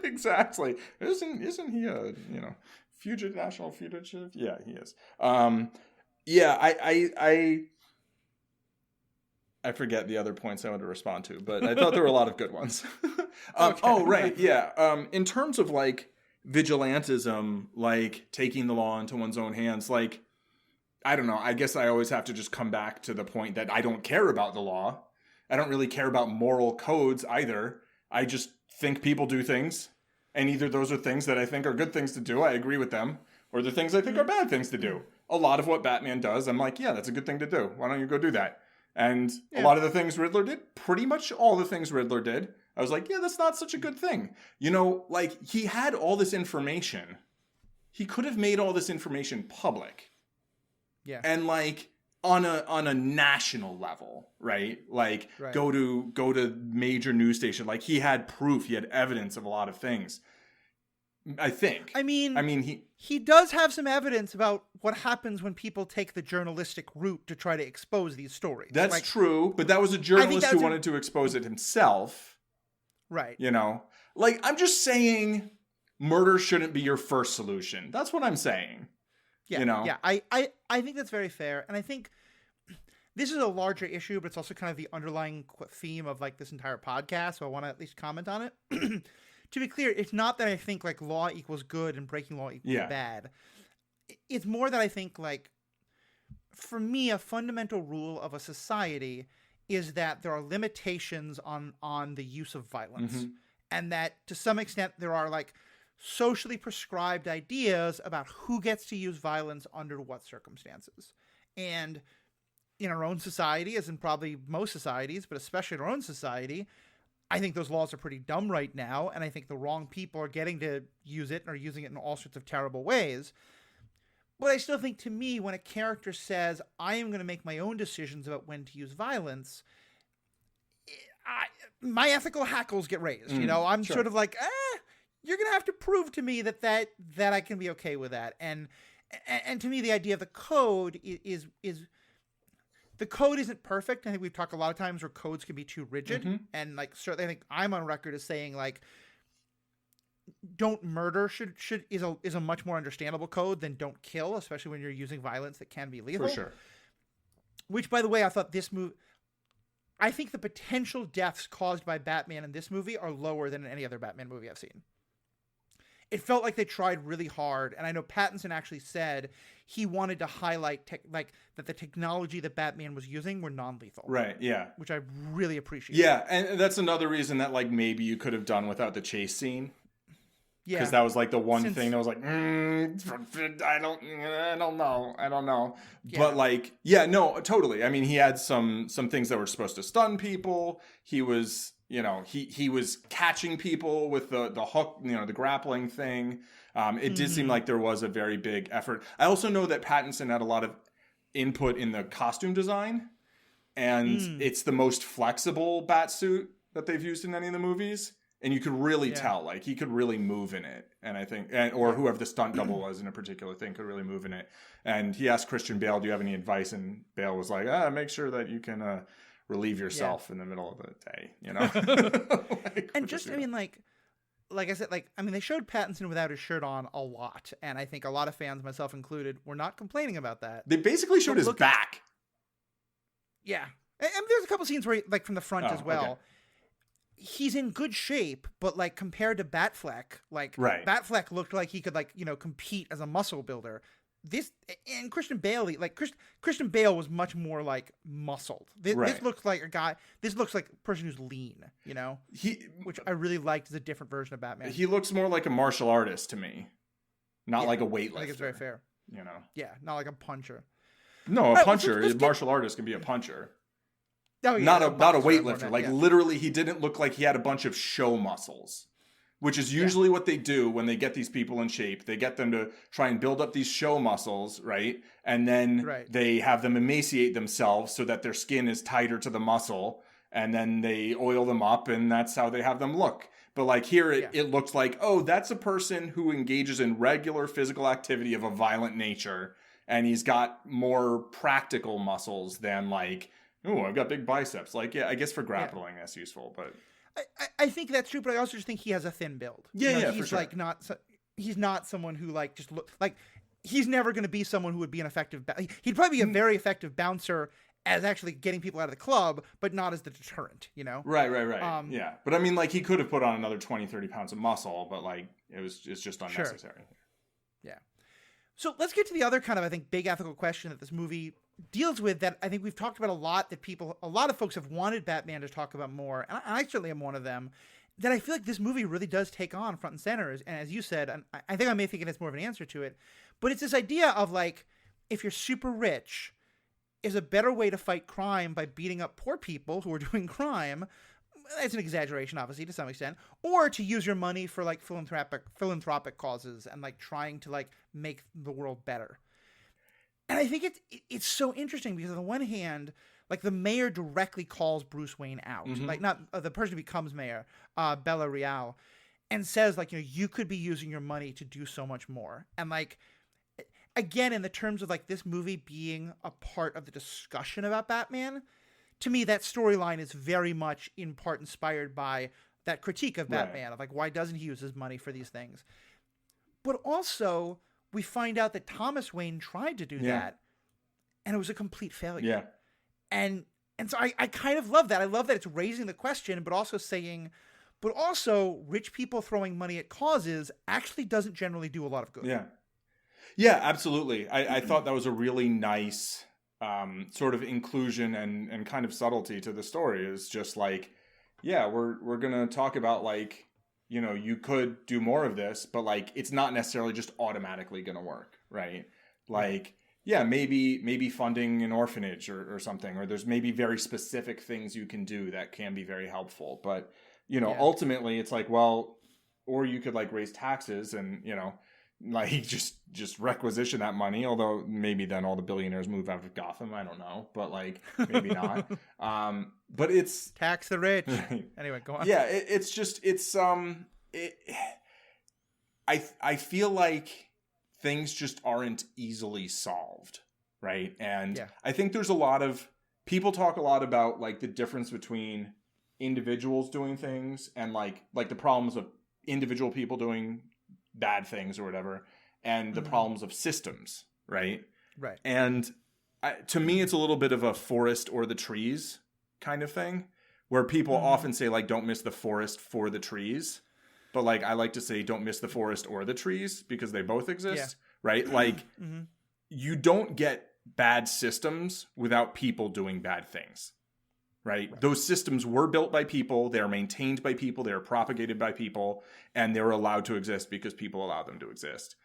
Exactly. Isn't he a, national fugitive? Yeah, he is. Yeah, I forget the other points I wanted to respond to, but I thought there were a lot of good ones. Okay. Oh, right. Yeah. In terms of like vigilantism, like taking the law into one's own hands, like, I don't know. I guess I always have to just come back to the point that I don't care about the law. I don't really care about moral codes either. I just think people do things, and either those are things that I think are good things to do, I agree with them, or the things I think are bad things to do. A lot of what Batman does, I'm like, yeah, that's a good thing to do. Why don't you go do that? And a lot of the things Riddler did, pretty much all the things Riddler did, I was like, yeah, that's not such a good thing. Like, he had all this information. He could have made all this information public. Yeah. And like on a national level, right? Like go to major news station. Like, he had proof, he had evidence of a lot of things. I think. I mean, he does have some evidence about what happens when people take the journalistic route to try to expose these stories. That's true, but that was a journalist who wanted to expose it himself. Right. Like, I'm just saying murder shouldn't be your first solution. That's what I'm saying. Yeah. Yeah. I think that's very fair. And I think this is a larger issue, but it's also kind of the underlying theme of like this entire podcast. So I want to at least comment on it. To be clear, it's not that I think like law equals good and breaking law equals bad. It's more that I think like, for me, a fundamental rule of a society is that there are limitations on the use of violence. Mm-hmm. And that to some extent there are like socially prescribed ideas about who gets to use violence under what circumstances. And in our own society, as in probably most societies, but especially in our own society, I think those laws are pretty dumb right now, and I think the wrong people are getting to use it and are using it in all sorts of terrible ways. But I still think, to me, when a character says, I am going to make my own decisions about when to use violence, my ethical hackles get raised. I'm sort of like, you're going to have to prove to me that I can be okay with that. And to me, the idea of the code is the code isn't perfect. I think we've talked a lot of times where codes can be too rigid. Mm-hmm. And like, certainly I think I'm on record as saying like, don't murder is a much more understandable code than don't kill, especially when you're using violence that can be lethal. For sure. Which, by the way, I thought I think the potential deaths caused by Batman in this movie are lower than in any other Batman movie I've seen. it felt like they tried really hard. And I know Pattinson actually said he wanted to highlight that the technology that Batman was using were non-lethal. Right, yeah. Which I really appreciate. Yeah, and that's another reason that like maybe you could have done without the chase scene. Yeah. Because that was like the one thing that was like, I don't know. Yeah. But like, yeah, no, totally. I mean, he had some things that were supposed to stun people. He was, he was catching people with the hook, the grappling thing. It did seem like there was a very big effort. I also know that Pattinson had a lot of input in the costume design, and it's the most flexible Batsuit that they've used in any of the movies. And you could really tell, like, he could really move in it. And I think, or whoever the stunt double was in a particular thing could really move in it. And he asked Christian Bale, do you have any advice? And Bale was like, make sure that you can relieve yourself in the middle of the day, like, and just, I mean, like I said, they showed Pattinson without his shirt on a lot. And I think a lot of fans, myself included, were not complaining about that. They basically showed his back. Yeah. And there's a couple scenes where, like, from the front as well. Okay. He's in good shape, but like compared to Batfleck, Batfleck looked like he could compete as a muscle builder. This and Christian Bale, Christian Bale was much more like muscled. This looks like a guy. This looks like a person who's lean, which I really liked as a different version of Batman. He looks more like a martial artist to me, not like a weightlifter. I think it's very fair. Yeah, not like a puncher. No, a puncher. A martial artist can be a puncher. Oh, yeah, not a weightlifter. Literally, he didn't look like he had a bunch of show muscles, which is usually what they do when they get these people in shape. They get them to try and build up these show muscles, right? And then they have them emaciate themselves so that their skin is tighter to the muscle. And then they oil them up, and that's how they have them look. But like here, it looks like, oh, that's a person who engages in regular physical activity of a violent nature. And he's got more practical muscles than like, oh, I've got big biceps. Like, yeah, I guess for grappling that's useful, but I think that's true. But I also just think he has a thin build. Yeah, he's for sure. He's not someone who like just look like he's never going to be someone who would be an effective. He'd probably be a very effective bouncer as actually getting people out of the club, but not as the deterrent. Right. Yeah, but I mean, like he could have put on another 20, 30 pounds of muscle, but like it's just unnecessary. Sure. Yeah. So let's get to the other kind of, I think, big ethical question that this movie deals with that I think we've talked about a lot, that a lot of folks have wanted Batman to talk about more, and I certainly am one of them, that I feel like this movie really does take on front and center. And as you said, and I think I may think it has more of an answer to it, but it's this idea of like, if you're super rich, is a better way to fight crime by beating up poor people who are doing crime. It's an exaggeration, obviously, to some extent, or to use your money for like philanthropic causes and like trying to like make the world better. And I think it's so interesting because on the one hand, like the mayor directly calls Bruce Wayne out, like not the person who becomes mayor, Bella Real, and says like, you could be using your money to do so much more. And like, again, in the terms of like this movie being a part of the discussion about Batman, to me, that storyline is very much in part inspired by that critique of Batman of like, why doesn't he use his money for these things? But also, we find out that Thomas Wayne tried to do that, and it was a complete failure. Yeah. And so I kind of love that. I love that it's raising the question, but also saying, but also rich people throwing money at causes actually doesn't generally do a lot of good. Yeah. Yeah, absolutely. I thought that was a really nice sort of inclusion and kind of subtlety to the story. Is just like, yeah, we're going to talk about like, you could do more of this, but like, it's not necessarily just automatically going to work. Right. Like, yeah, maybe funding an orphanage or something, or there's maybe very specific things you can do that can be very helpful. But, ultimately it's like, well, or you could like raise taxes and, like just requisition that money, although maybe then all the billionaires move out of Gotham. I don't know, but like maybe not. But it's tax the rich. Anyway, go on. Yeah, I feel like things just aren't easily solved, right? And I think there's a lot of people talk a lot about like the difference between individuals doing things and like the problems of individual people doing bad things or whatever, and the problems of systems, right? Right. And to me, it's a little bit of a forest or the trees kind of thing, where people often say like, don't miss the forest for the trees. but like I like to say, don't miss the forest or the trees because they both exist, right? Like you don't get bad systems without people doing bad things, right? Those systems were built by people, they're maintained by people, they're propagated by people, and they're allowed to exist because people allow them to exist.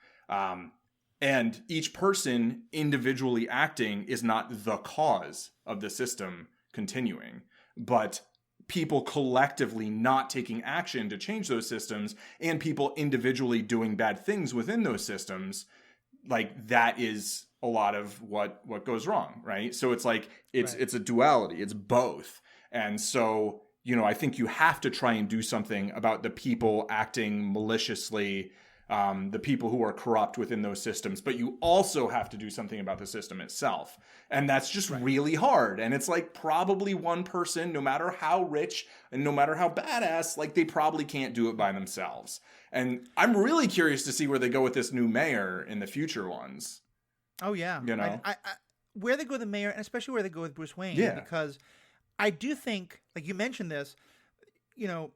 And each person individually acting is not the cause of the system continuing, but people collectively not taking action to change those systems and people individually doing bad things within those systems, like that is a lot of what goes wrong, right? So it's like it's a duality, it's both. And so, you know, I think you have to try and do something about the people acting maliciously, the people who are corrupt within those systems, but you also have to do something about the system itself. And that's just really hard. And it's like probably one person, no matter how rich and no matter how badass, like they probably can't do it by themselves. And I'm really curious to see where they go with this new mayor in the future ones. Oh, yeah. You know, I where they go with the mayor, and especially where they go with Bruce Wayne, because I do think, like you mentioned this, you know,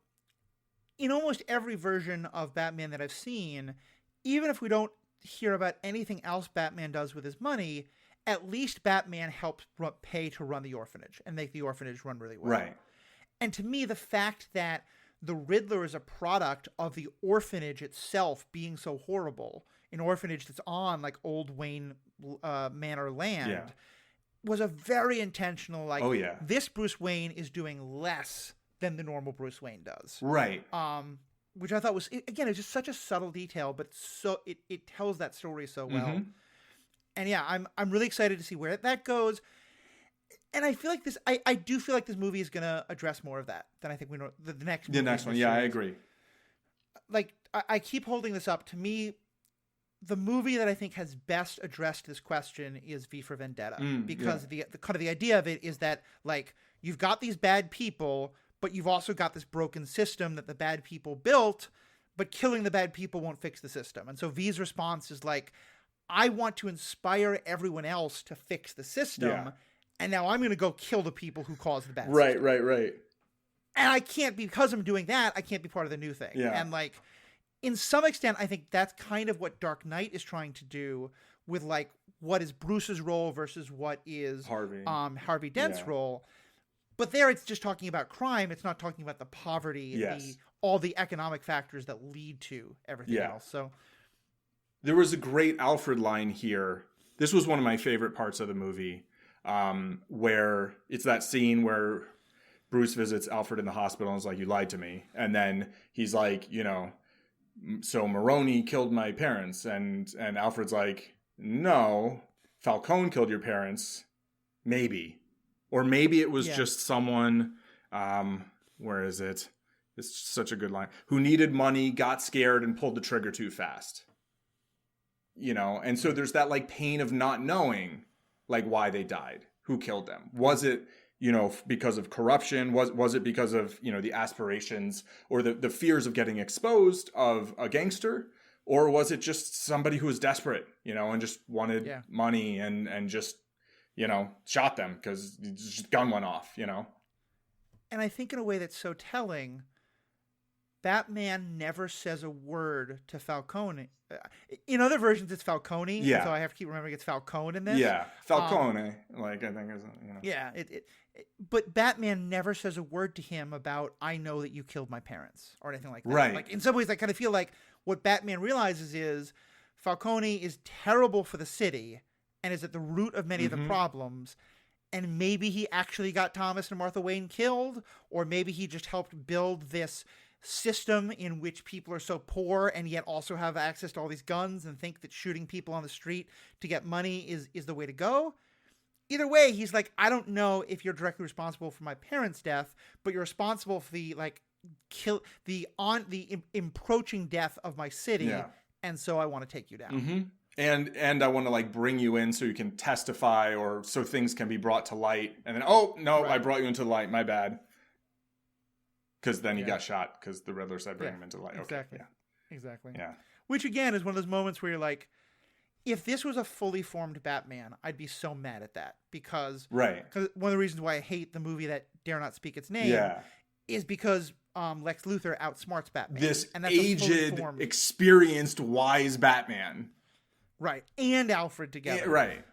in almost every version of Batman that I've seen, even if we don't hear about anything else Batman does with his money, at least Batman helps pay to run the orphanage and make the orphanage run really well. Right. And to me, the fact that the Riddler is a product of the orphanage itself being so horrible, an orphanage that's on like old Wayne Manor land, was a very intentional, like, this Bruce Wayne is doing less than the normal Bruce Wayne does. Right. Which I thought was, again, it's just such a subtle detail, but so it tells that story so well. And yeah, I'm really excited to see where that goes. And I feel like this, I do feel like this movie is going to address more of that than I think we know the next movie. The next one, I agree. Like, I keep holding this up. To me, the movie that I think has best addressed this question is V for Vendetta. Because the kind of the idea of it is that, like, you've got these bad people, but you've also got this broken system that the bad people built, but killing the bad people won't fix the system. And so V's response is like, I want to inspire everyone else to fix the system, and now I'm going to go kill the people who caused the bad system. Right. And I can't, because I'm doing that, I can't be part of the new thing. And like, in some extent, I think that's kind of what Dark Knight is trying to do with like, what is Bruce's role versus what is Harvey Dent's role. But there it's just talking about crime. It's not talking about the poverty, all the economic factors that lead to everything else. So there was a great Alfred line here. This was one of my favorite parts of the movie, where it's that scene where Bruce visits Alfred in the hospital and is like, you lied to me. And then he's like, you know, so Maroni killed my parents. And Alfred's like, no, Falcone killed your parents. Maybe. Or maybe it was just someone, where is it? It's such a good line. Who needed money, got scared, and pulled the trigger too fast. You know, and so there's that like pain of not knowing like why they died, who killed them. Was it, you know, because of corruption? Was it because of, you know, the aspirations or the fears of getting exposed of a gangster? Or was it just somebody who was desperate, you know, and just wanted money and just, you know, shot them because his gun went off, you know? And I think in a way that's so telling, Batman never says a word to Falcone. In other versions, it's Falcone. So I have to keep remembering it's Falcone in this. Falcone. Like, I think is, you know. Yeah. But Batman never says a word to him about, I know that you killed my parents or anything like that. Right. Like, in some ways, I kind of feel like what Batman realizes is Falcone is terrible for the city and is at the root of many of the problems. And maybe he actually got Thomas and Martha Wayne killed, or maybe he just helped build this system in which people are so poor and yet also have access to all these guns and think that shooting people on the street to get money is the way to go. Either way, he's like, I don't know if you're directly responsible for my parents' death, but you're responsible for the like approaching death of my city, and so I want to take you down. And I want to like bring you in so you can testify, or so things can be brought to light. And then, I brought you into the light. My bad. Because then he got shot because the Riddler said bring him into the light. Exactly. Okay. Exactly. Yeah. Which again is one of those moments where you're like, if this was a fully formed Batman, I'd be so mad at that, because one of the reasons why I hate the movie that dare not speak its name is because Lex Luthor outsmarts Batman. This and that's aged, experienced, wise Batman. Right. And Alfred together. Right.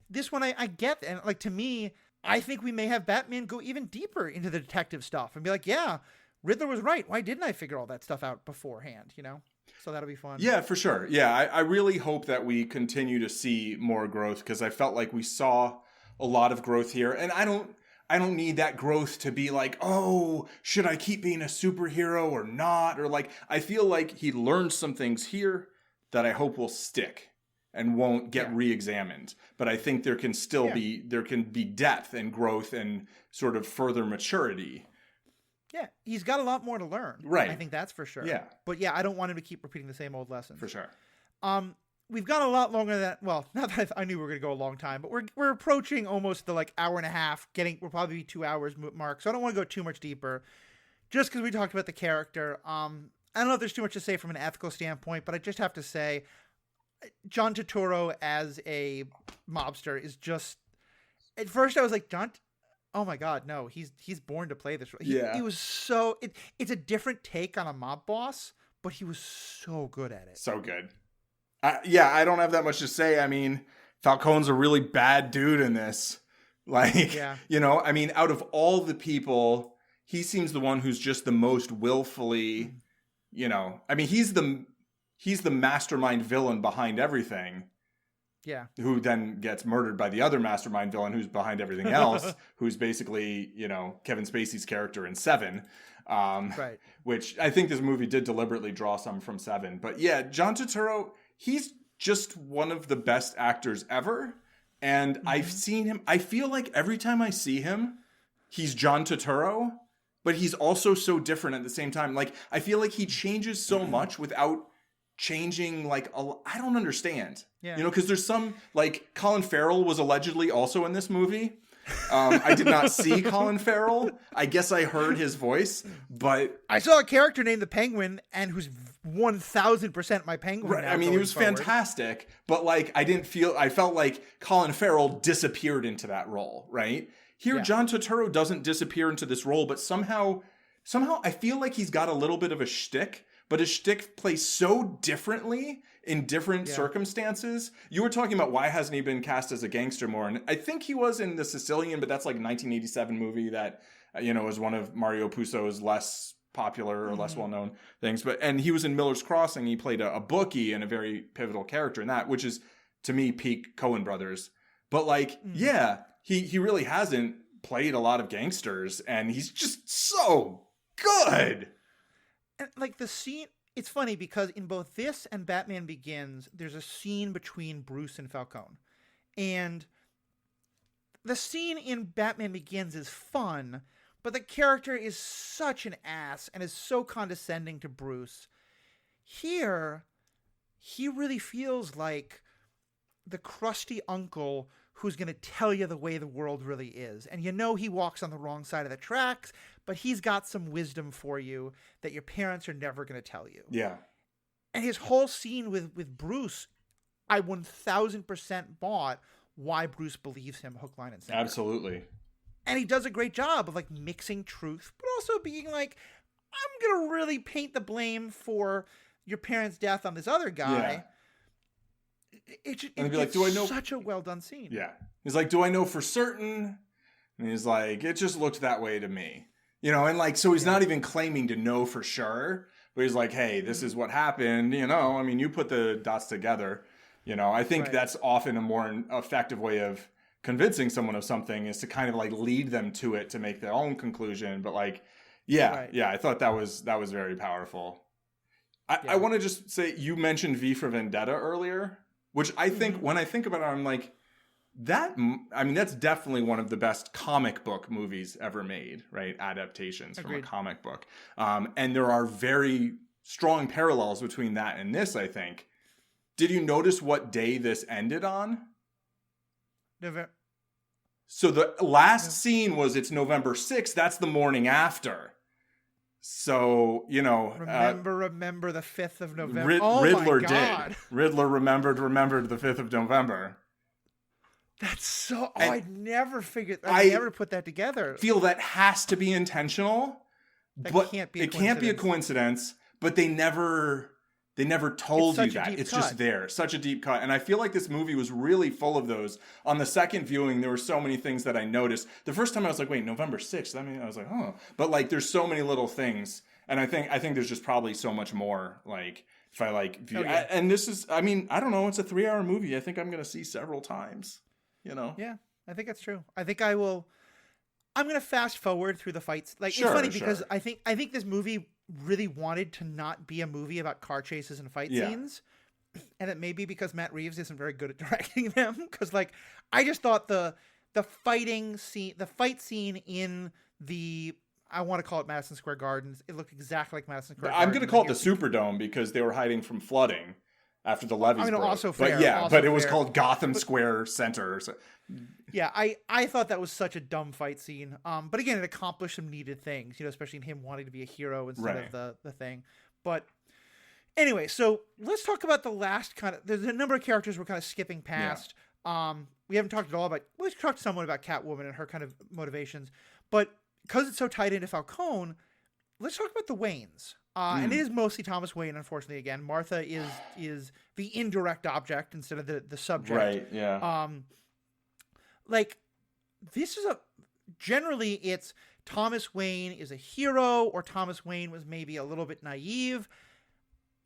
This one I get, and like, to me, I think we may have Batman go even deeper into the detective stuff and be like, yeah, Riddler was right. Why didn't I figure all that stuff out beforehand, you know? So that'll be fun. Yeah, for sure. Yeah, I really hope that we continue to see more growth, because I felt like we saw a lot of growth here. And I don't need that growth to be like, oh, should I keep being a superhero or not? Or like, I feel like he learned some things here that I hope will stick and won't get re-examined. But I think there can still be depth and growth and sort of further maturity. Yeah, he's got a lot more to learn. Right. I think that's for sure. Yeah. But yeah, I don't want him to keep repeating the same old lessons. For sure. We've got a lot longer than, well, not that I knew we were going to go a long time, but we're approaching almost the like hour and a half, we'll probably be 2 hours mark. So I don't want to go too much deeper just because we talked about the character. I don't know if there's too much to say from an ethical standpoint, but I just have to say John Turturro as a mobster is just, at first I was like, oh my God, no, he's born to play this role. He was so, it's a different take on a mob boss, but he was so good at it. So good. I don't have that much to say. I mean, Falcone's a really bad dude in this. Like, you know, I mean, out of all the people, he seems the one who's just the most willfully, you know, I mean, he's the mastermind villain behind everything. Yeah. Who then gets murdered by the other mastermind villain who's behind everything else, who's basically, you know, Kevin Spacey's character in Seven. Right. Which I think this movie did deliberately draw some from Seven. But yeah, John Turturro, he's just one of the best actors ever. And I've seen him, I feel like every time I see him, he's John Turturro, but he's also so different at the same time. Like, I feel like he changes so much without changing, like, I don't understand. You know, because there's some, like, Colin Farrell was allegedly also in this movie. I did not see Colin Farrell. I guess I heard his voice, but I saw a character named the Penguin, and who's 1000% my Penguin. Right. I mean, he was fantastic, but like, I felt like Colin Farrell disappeared into that role, right? Here, John Turturro doesn't disappear into this role, but somehow I feel like he's got a little bit of a shtick, but his shtick plays so differently in different circumstances. You were talking about why hasn't he been cast as a gangster more? And I think he was in The Sicilian, but that's like a 1987 movie that, you know, was one of Mario Puzo's less popular or less well-known things. And he was in Miller's Crossing. He played a bookie and a very pivotal character in that, which is, to me, peak Coen Brothers. But like, he really hasn't played a lot of gangsters, and he's just so good. And like the scene, it's funny because in both this and Batman Begins, there's a scene between Bruce and Falcone. And the scene in Batman Begins is fun, but the character is such an ass and is so condescending to Bruce. Here, he really feels like the crusty uncle who's going to tell you the way the world really is. And you know he walks on the wrong side of the tracks, but he's got some wisdom for you that your parents are never going to tell you. Yeah. And his whole scene with Bruce, I 1000% bought why Bruce believes him hook, line, and sinker. Absolutely. And he does a great job of like mixing truth, but also being like, I'm going to really paint the blame for your parents' death on this other guy. Yeah. It's like, do I know? Such a well done scene. Yeah. He's like, do I know for certain? And he's like, it just looked that way to me. You know, and like, so he's not even claiming to know for sure, but he's like, hey, this is what happened. You know, I mean, you put the dots together. You know, I think that's often a more effective way of convincing someone of something, is to kind of like lead them to it to make their own conclusion. But like, I thought that was very powerful. I want to just say, you mentioned V for Vendetta earlier, which I think, when I think about it, I'm like, that's definitely one of the best comic book movies ever made, right? Adaptations from a comic book. And there are very strong parallels between that and this, I think. Did you notice what day this ended on? So the last scene was, it's November 6th. That's the morning after. So, you know, remember the 5th of November. Riddler did. Riddler remembered the 5th of November. That's so. I never figured. I never put that together. Feel that has to be intentional, But can't be it can't be a coincidence, but they never told you that. It's just there. Such a deep cut. And I feel like this movie was really full of those. On the second viewing, there were so many things that I noticed. The first time I was like, wait, November 6th? I mean, I was like, oh. But like, there's so many little things. And I think there's just probably so much more. Like, if I like view, and this is, I mean, I don't know. It's a 3-hour movie. I think I'm going to see several times, you know? Yeah, I think that's true. I think I'm going to fast forward through the fights. Like, it's funny because I think this movie really wanted to not be a movie about car chases and fight scenes. And it may be because Matt Reeves isn't very good at directing them. Because, like, I just thought the fight scene in the, I want to call it Madison Square Gardens, it looked exactly like Madison Square Gardens. I'm going to call it the Superdome because they were hiding from flooding after the levees broke. Also fair. But it was called Gotham Square Center. So. Yeah, I thought that was such a dumb fight scene. But again, it accomplished some needed things, you know, especially in him wanting to be a hero instead of the thing. But anyway, so let's talk about the last there's a number of characters we're kind of skipping past. Yeah. We haven't talked at all about, let's talk somewhat about Catwoman and her kind of motivations. But because it's so tied into Falcone, let's talk about the Waynes. And it is mostly Thomas Wayne, unfortunately, again. Martha is the indirect object instead of the subject. Right, yeah. Like, this is generally it's Thomas Wayne is a hero, or Thomas Wayne was maybe a little bit naive.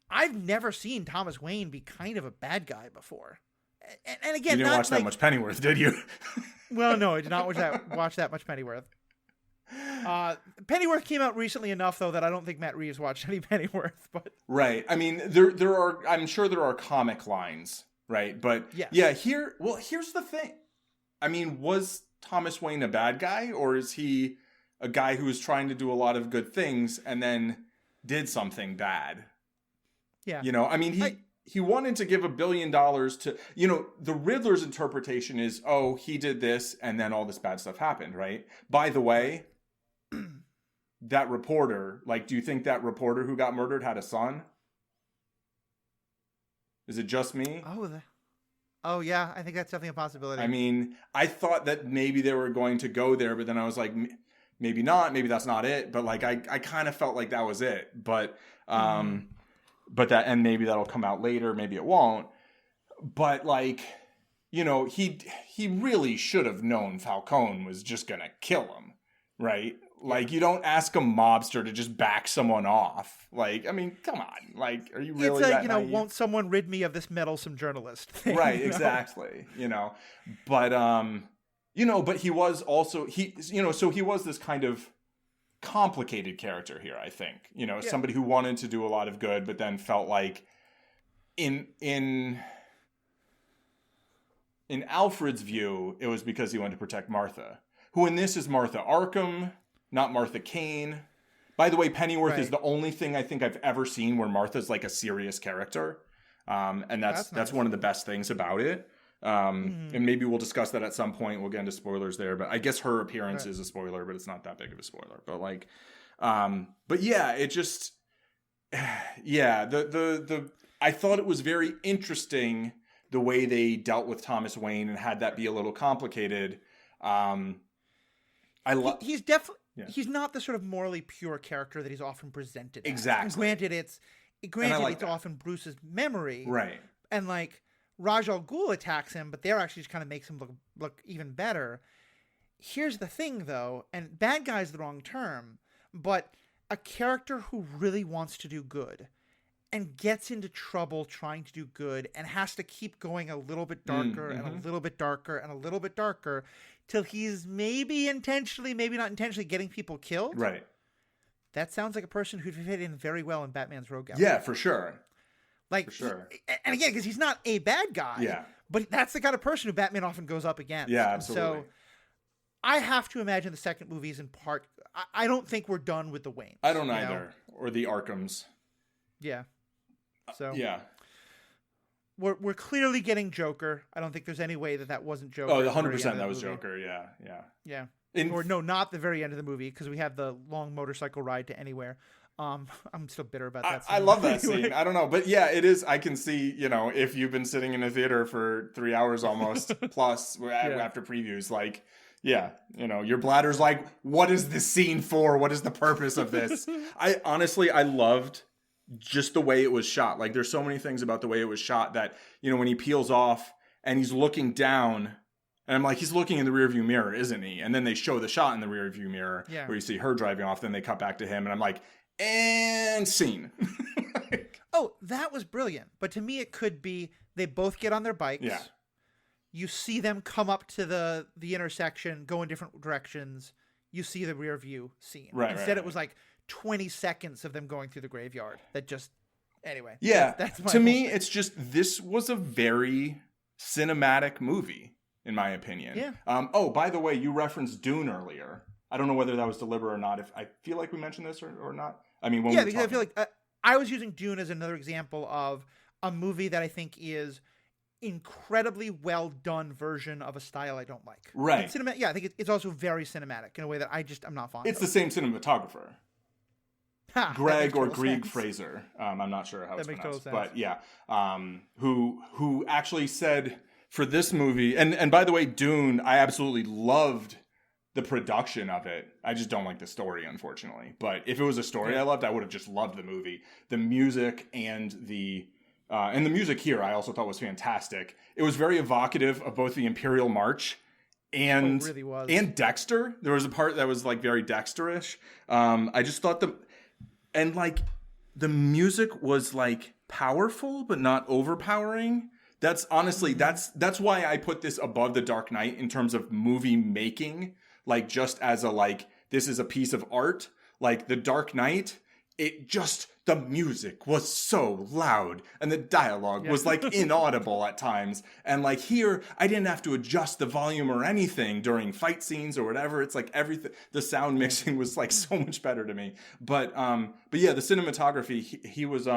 I've never seen Thomas Wayne be kind of a bad guy before. And again, you didn't watch that much Pennyworth, did you? Well, no, I did not watch that much Pennyworth. Pennyworth came out recently enough, though, that I don't think Matt Reeves watched any Pennyworth. But right, I mean, there are. I'm sure there are comic lines, right? But here's the thing. I mean, was Thomas Wayne a bad guy, or is he a guy who was trying to do a lot of good things and then did something bad? Yeah, you know, I mean, he wanted to give $1 billion to, you know, the Riddler's interpretation is, oh, he did this and then all this bad stuff happened, right? By the way, that reporter, like, do you think that reporter who got murdered had a son? Is it just me? Oh yeah, I think that's definitely a possibility. I mean, I thought that maybe they were going to go there, but then I was like, maybe not. Maybe that's not it. But like, I kind of felt like that was it. But that, and maybe that'll come out later. Maybe it won't. But like, you know, he really should have known Falcone was just gonna kill him, right? Like, you don't ask a mobster to just back someone off. Like, I mean, come on. Like, are you really that naive? Won't someone rid me of this meddlesome journalist thing? Right, exactly. You know, but, but he was also, so he was this kind of complicated character here, I think. You know, somebody who wanted to do a lot of good, but then felt like in Alfred's view, it was because he wanted to protect Martha, who in this is Martha Arkham, not Martha Kane. By the way, Pennyworth is the only thing I think I've ever seen where Martha's like a serious character. And that's one of the best things about it. And maybe we'll discuss that at some point. We'll get into spoilers there, but I guess her appearance is a spoiler, but it's not that big of a spoiler. But like, but yeah, it just, I thought it was very interesting the way they dealt with Thomas Wayne and had that be a little complicated. He's definitely. Yeah. He's not the sort of morally pure character that he's often presented as. Exactly. Granted, it's often Bruce's memory. Right. And like Ra's al Ghul attacks him, but there actually just kind of makes him look even better. Here's the thing, though, and bad guy is the wrong term, but a character who really wants to do good and gets into trouble trying to do good and has to keep going a little bit darker and a little bit darker and a little bit darker till he's maybe intentionally, maybe not intentionally getting people killed. Right. That sounds like a person who'd fit in very well in Batman's Rogue Gallery. Yeah, for sure. Like, for sure. And again, because he's not a bad guy. Yeah. But that's the kind of person who Batman often goes up against. Yeah, absolutely. So I have to imagine the second movie is in part. I don't think we're done with the Waynes. I don't either. Or the Arkhams. Yeah. So yeah. We're clearly getting Joker. I don't think there's any way that wasn't Joker. Oh, 100% that was Joker. Yeah. Yeah. Or no, not the very end of the movie, because we have the long motorcycle ride to Anywhere. I'm still bitter about that scene. I love that scene. I don't know. But yeah, it is. I can see, if you've been sitting in a theater for 3 hours almost plus after previews, like, Yeah, your bladder's like, what is this scene for? What is the purpose of this? I loved just the way it was shot. Like, there's so many things about the way it was shot that, when he peels off and he's looking down, and I'm like, he's looking in the rearview mirror, isn't he? And then they show the shot in the rearview mirror where you see her driving off. Then they cut back to him, and I'm like, and scene. Oh, that was brilliant. But to me, it could be they both get on their bikes. Yeah. You see them come up to the intersection, go in different directions. You see the rear view scene. Right. Instead, it was like 20 seconds of them going through the graveyard. That just, anyway. Yeah. That's my to me, it's just, this was a very cinematic movie, in my opinion. Yeah. Oh, by the way, you referenced Dune earlier. I don't know whether that was deliberate or not. If I feel like we mentioned this or not. I mean, when because I feel like I was using Dune as another example of a movie that I think is incredibly well done version of a style I don't like. Right. I think it's also very cinematic in a way that I'm not fond of. It's the same cinematographer. Greg or Grieg Fraser. I'm not sure how it's pronounced. But yeah. Who actually said for this movie, and by the way, Dune, I absolutely loved the production of it. I just don't like the story, unfortunately. But if it was a story I loved, I would have just loved the movie. The music and the music here, I also thought was fantastic. It was very evocative of both the Imperial March and it really was. And Dexter. There was a part that was like very Dexter-ish. I just thought the music was like powerful but not overpowering. That's honestly that's why I put this above The Dark Knight in terms of movie making. Like, just as this is a piece of art. Like, The Dark Knight, the music was so loud and the dialogue was like inaudible at times. And like here, I didn't have to adjust the volume or anything during fight scenes or whatever. It's like everything, the sound mixing was like so much better to me. But yeah, the cinematography, he was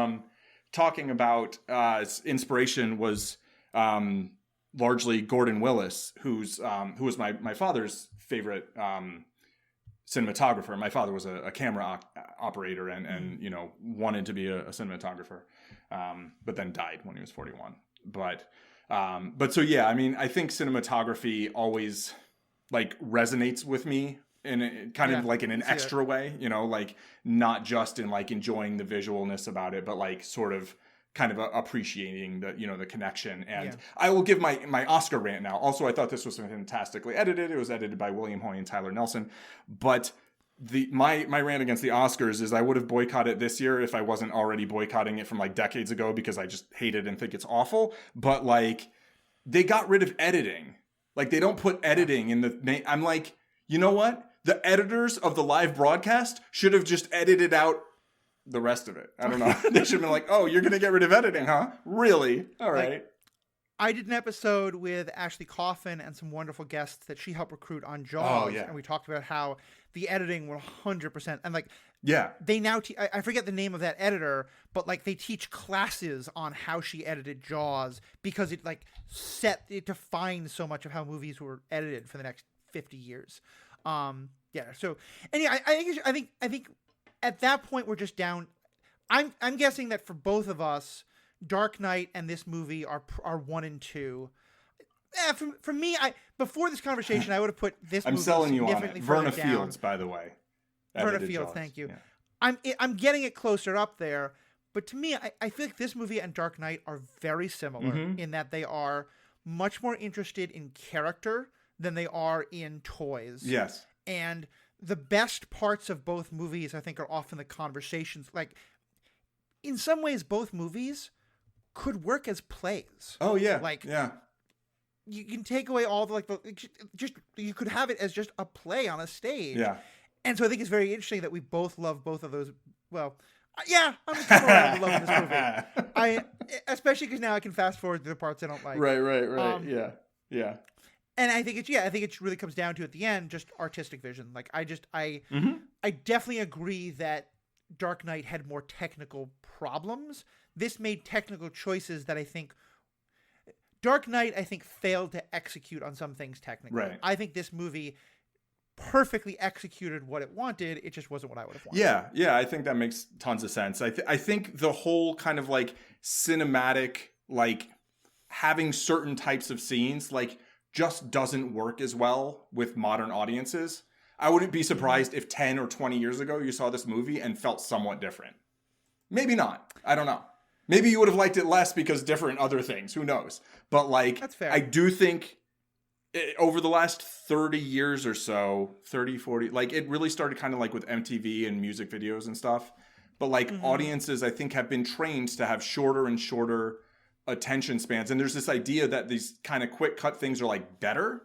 talking about inspiration was largely Gordon Willis, who was my father's favorite cinematographer. My father was a camera operator and wanted to be a cinematographer, but then died when he was 41. But so yeah, I mean, I think cinematography always like resonates with me in a, kind of like in an extra way, like not just in like enjoying the visualness about it, but like sort of kind of appreciating the connection. And I will give my Oscar rant now. Also, I thought this was fantastically edited. It was edited by William Hoy and Tyler Nelson. But my rant against the Oscars is I would have boycotted it this year if I wasn't already boycotting it from like decades ago because I just hate it and think it's awful. But like, they got rid of editing. Like, they don't put editing in the name. I'm like, you know what? The editors of the live broadcast should have just edited out the rest of it. I don't know. They should have been like, oh, you're going to get rid of editing, huh? Really? All right. Like, I did an episode with Ashley Coffin and some wonderful guests that she helped recruit on Jaws. Oh, yeah. And we talked about how the editing were 100%. And like, they now, I forget the name of that editor, but like they teach classes on how she edited Jaws because it like it defined so much of how movies were edited for the next 50 years. So, and yeah, I think at that point we're just down. I'm guessing that for both of us, Dark Knight and this movie are 1 and 2. For me, before this conversation, I would have put this. I'm selling you on it. Verna Fields, by the way. Verna Fields, thank you. Yeah. I'm getting it closer up there, but to me, I feel like this movie and Dark Knight are very similar in that they are much more interested in character than they are in toys. Yes. And the best parts of both movies, I think, are often the conversations. Like, in some ways, both movies could work as plays. Oh yeah, like yeah. You can take away all the just you could have it as just a play on a stage. Yeah. And so I think it's very interesting that we both love both of those. Well, yeah, I'm just coming around to loving this movie. Especially because now I can fast forward to the parts I don't like. Right. Yeah. And I think it really comes down to at the end just artistic vision. Like I definitely agree that Dark Knight had more technical problems. This made technical choices that I think Dark Knight failed to execute on some things technically. Right. I think this movie perfectly executed what it wanted. It just wasn't what I would have wanted. Yeah. I think that makes tons of sense. I think the whole kind of like cinematic, like having certain types of scenes, like just doesn't work as well with modern audiences. I wouldn't be surprised if 10 or 20 years ago you saw this movie and felt somewhat different. Maybe not. I don't know. Maybe you would have liked it less because different other things. Who knows? But like, that's fair. I do think over the last 30 years or so, 30, 40, like it really started kind of like with MTV and music videos and stuff. But like audiences, I think, have been trained to have shorter and shorter attention spans. And there's this idea that these kind of quick cut things are like better.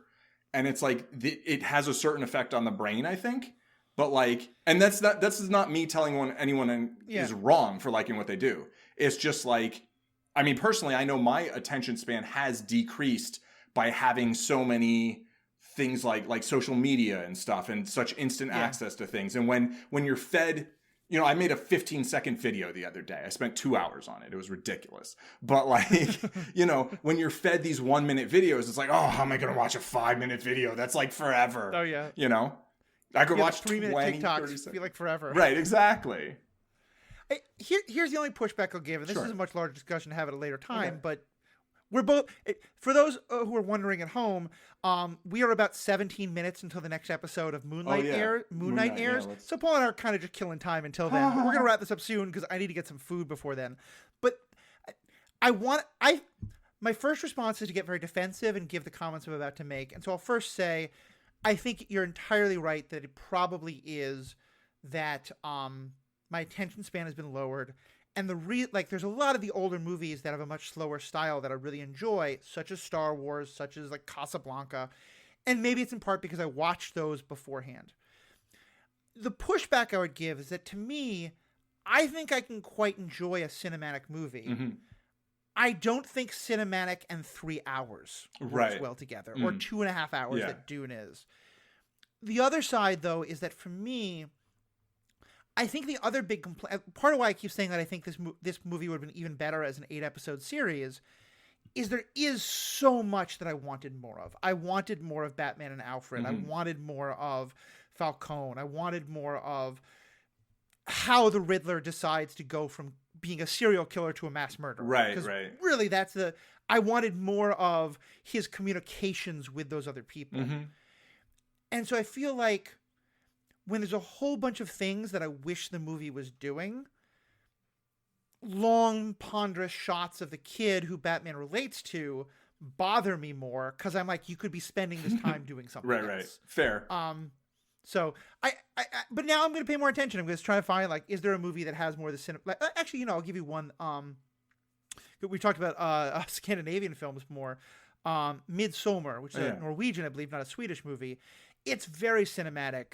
And it's like, it has a certain effect on the brain, I think. But like, and that's not me telling anyone is wrong for liking what they do. It's just like, I mean, personally, I know my attention span has decreased by having so many things like social media and stuff and such instant access to things. And when you're fed, you know, I made a 15-second video the other day. I spent 2 hours on it. It was ridiculous. But like, you know, when you're fed these 1-minute videos, it's like, oh, how am I going to watch a 5-minute video? That's like forever. Oh yeah. You know, I could watch 3-minute TikToks. Feel like forever. Right. Exactly. Here's the only pushback I'll give, and this is a much larger discussion to have at a later time, Okay. but we're both, for those who are wondering at home, we are about 17 minutes until the next episode of Moon Knight airs. Yeah, so Paul and I are kind of just killing time until then. But we're going to wrap this up soon because I need to get some food before then. But my first response is to get very defensive and give the comments I'm about to make. And so I'll first say, I think you're entirely right that it probably is that my attention span has been lowered. And there's a lot of the older movies that have a much slower style that I really enjoy, such as Star Wars, such as like Casablanca. And maybe it's in part because I watched those beforehand. The pushback I would give is that to me, I think I can quite enjoy a cinematic movie. Mm-hmm. I don't think cinematic and 3 hours works well together, or 2.5 hours that Dune is. The other side, though, is that for me, I think the other big part of why I keep saying that I think this movie would have been even better as an 8-episode series is there is so much that I wanted more of. I wanted more of Batman and Alfred. I wanted more of Falcone. I wanted more of how the Riddler decides to go from being a serial killer to a mass murderer. Right. Really, I wanted more of his communications with those other people. Mm-hmm. And so I feel like when there's a whole bunch of things that I wish the movie was doing, long, ponderous shots of the kid who Batman relates to bother me more because I'm like, you could be spending this time doing something else. Right. Fair. So but now I'm going to pay more attention. I'm going to try to find, like, is there a movie that has more of the cinema? Like, actually, you know, I'll give you one. We talked about Scandinavian films more. Midsommar, which is a Norwegian, I believe, not a Swedish movie. It's very cinematic.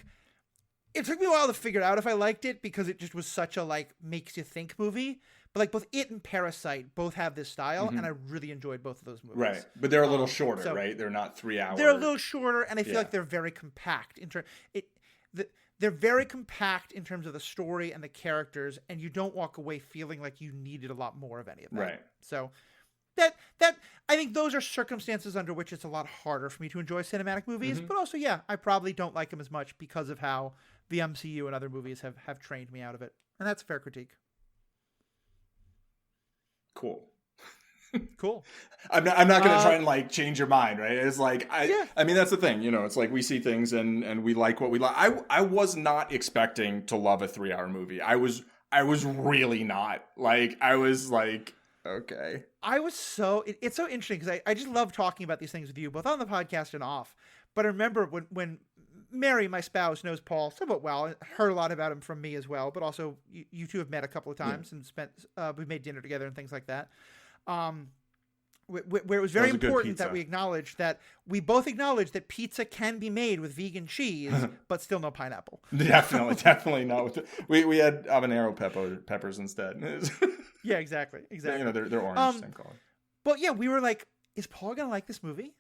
It took me a while to figure out if I liked it because it just was such a, like, makes you think movie. But like both it and Parasite both have this style, and I really enjoyed both of those movies. Right, but they're a little shorter, right? They're not 3 hours. They're a little shorter, and I feel like they're very compact. They're very compact in terms of the story and the characters, and you don't walk away feeling like you needed a lot more of any of that. Right. So that I think those are circumstances under which it's a lot harder for me to enjoy cinematic movies. But also, I probably don't like them as much because of how the MCU and other movies have trained me out of it, and that's a fair critique. Cool. I'm not going to try and like change your mind, right? It's like I mean that's the thing, you know. It's like we see things and we like what we like. I was not expecting to love a 3-hour movie. I was really not. Like I was like, okay. It's so interesting because I just love talking about these things with you, both on the podcast and off. But I remember when Mary, my spouse, knows Paul somewhat well, heard a lot about him from me as well. But also, you two have met a couple of times and we made dinner together and things like that. Where it was very important that we both acknowledge that pizza can be made with vegan cheese, but still no pineapple. Definitely not. We had habanero peppers instead. Yeah, exactly. You know, they're orange, same color. But yeah, we were like, is Paul gonna like this movie?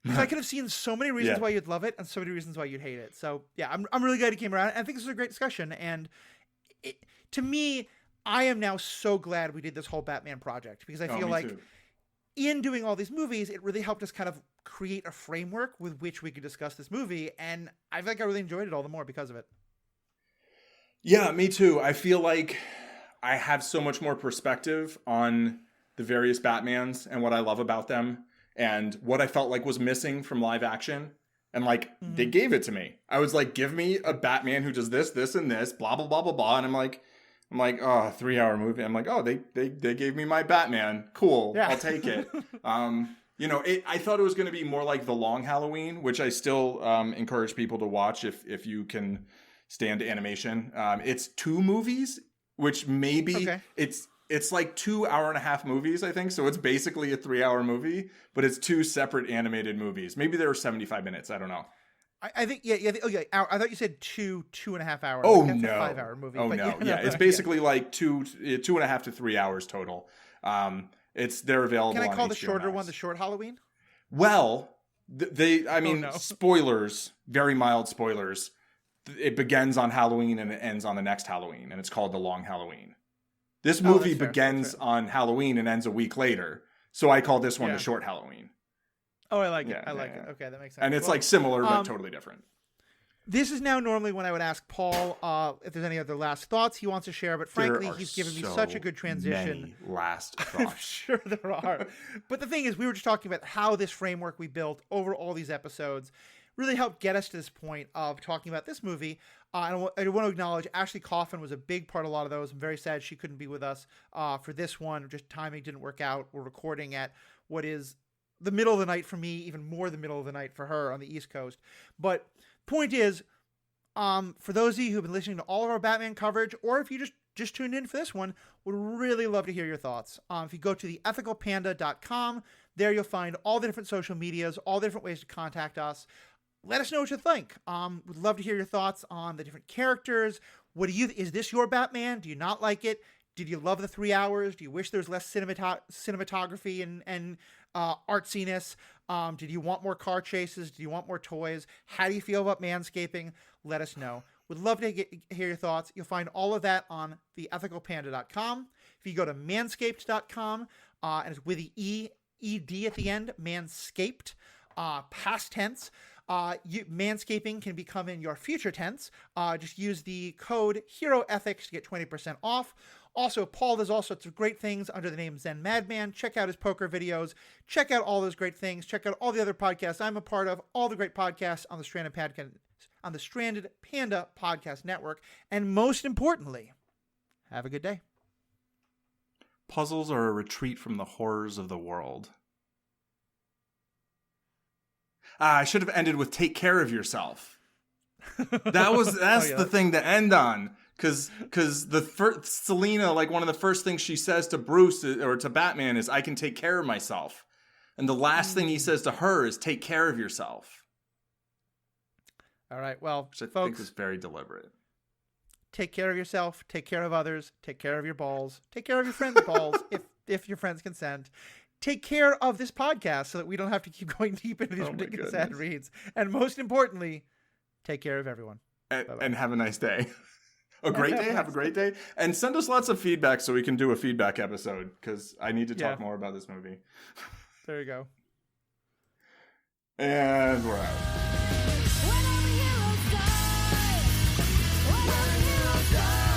Because I could have seen so many reasons why you'd love it and so many reasons why you'd hate it. So yeah, I'm really glad he came around. I think this was a great discussion, and to me, I am now so glad we did this whole Batman project because I feel like in doing all these movies, it really helped us kind of create a framework with which we could discuss this movie, and I feel like I really enjoyed it all the more because of it. Yeah, me too. I feel like I have so much more perspective on the various Batmans and what I love about them. and what I felt like was missing from live action. And like, they gave it to me. I was like, give me a Batman who does this, this, and this, blah, blah, blah, blah, blah. And I'm like, oh, 3-hour movie. I'm like, oh, they gave me my Batman. Cool. Yeah. I'll take it. I thought it was going to be more like The Long Halloween, which I still encourage people to watch if you can stand animation. It's 2 movies, which maybe it's like 2 hour-and-a-half movies, I think. So it's basically a 3-hour movie, but it's 2 separate animated movies. Maybe they were 75 minutes. I don't know. I think, yeah. I thought you said 2.5 hours. Oh, like, that's no. a 5-hour movie. Oh, but no. Yeah, it's basically like 2.5 to 3 hours total. They're available on Can I call HBO the shorter Max. one the short Halloween? Well, spoilers, very mild spoilers. It begins on Halloween and it ends on the next Halloween, and it's called The Long Halloween. This movie begins on Halloween and ends a week later, so I call this one the short Halloween. Oh, I like it. I like it. Okay, that makes sense. And it's like similar, but totally different. This is now normally when I would ask Paul if there's any other last thoughts he wants to share, but frankly, he's given me such a good transition. Many last thoughts. I'm sure there are. But the thing is, we were just talking about how this framework we built over all these episodes really helped get us to this point of talking about this movie. I want to acknowledge Ashley Coffin was a big part of a lot of those. I'm very sad she couldn't be with us for this one. Just timing didn't work out. We're recording at what is the middle of the night for me, even more the middle of the night for her on the East Coast. But point is, for those of you who've been listening to all of our Batman coverage, or if you just tuned in for this one, would really love to hear your thoughts. If you go to theethicalpanda.com, there you'll find all the different social medias, all the different ways to contact us. Let us know what you think. Would love to hear your thoughts on the different characters. Is this your Batman? Do you not like it? Did you love the 3 hours? Do you wish there was less cinematography and artsiness? Did you want more car chases? Do you want more toys? How do you feel about manscaping? Let us know. Would love to hear your thoughts. You'll find all of that on theethicalpanda.com. If you go to manscaped.com, and it's with the ED at the end, manscaped, past tense. Manscaping can become in your future tense. Just use the code HEROEthics to get 20% off. Also, Paul does all sorts of great things under the name Zen Madman. Check out his poker videos. Check out all those great things. Check out all the other podcasts I'm a part of, all the great podcasts on the Stranded Panda Podcast Network. And most importantly, have a good day. Puzzles are a retreat from the horrors of the world. I should have ended with "take care of yourself." That's the thing to end on, because Selina, like, one of the first things she says to Bruce or to Batman is, "I can take care of myself," and the last thing he says to her is, "take care of yourself." All right, well, which I folks, think is very deliberate. Take care of yourself. Take care of others. Take care of your balls. Take care of your friends' balls, if your friends consent. Take care of this podcast so that we don't have to keep going deep into these ridiculous ad reads. And most importantly, take care of everyone. And have a nice day. A great day. Have a great day. And send us lots of feedback so we can do a feedback episode, because I need to talk more about this movie. There you go. And we're out. When all the heroes die, when all the heroes die.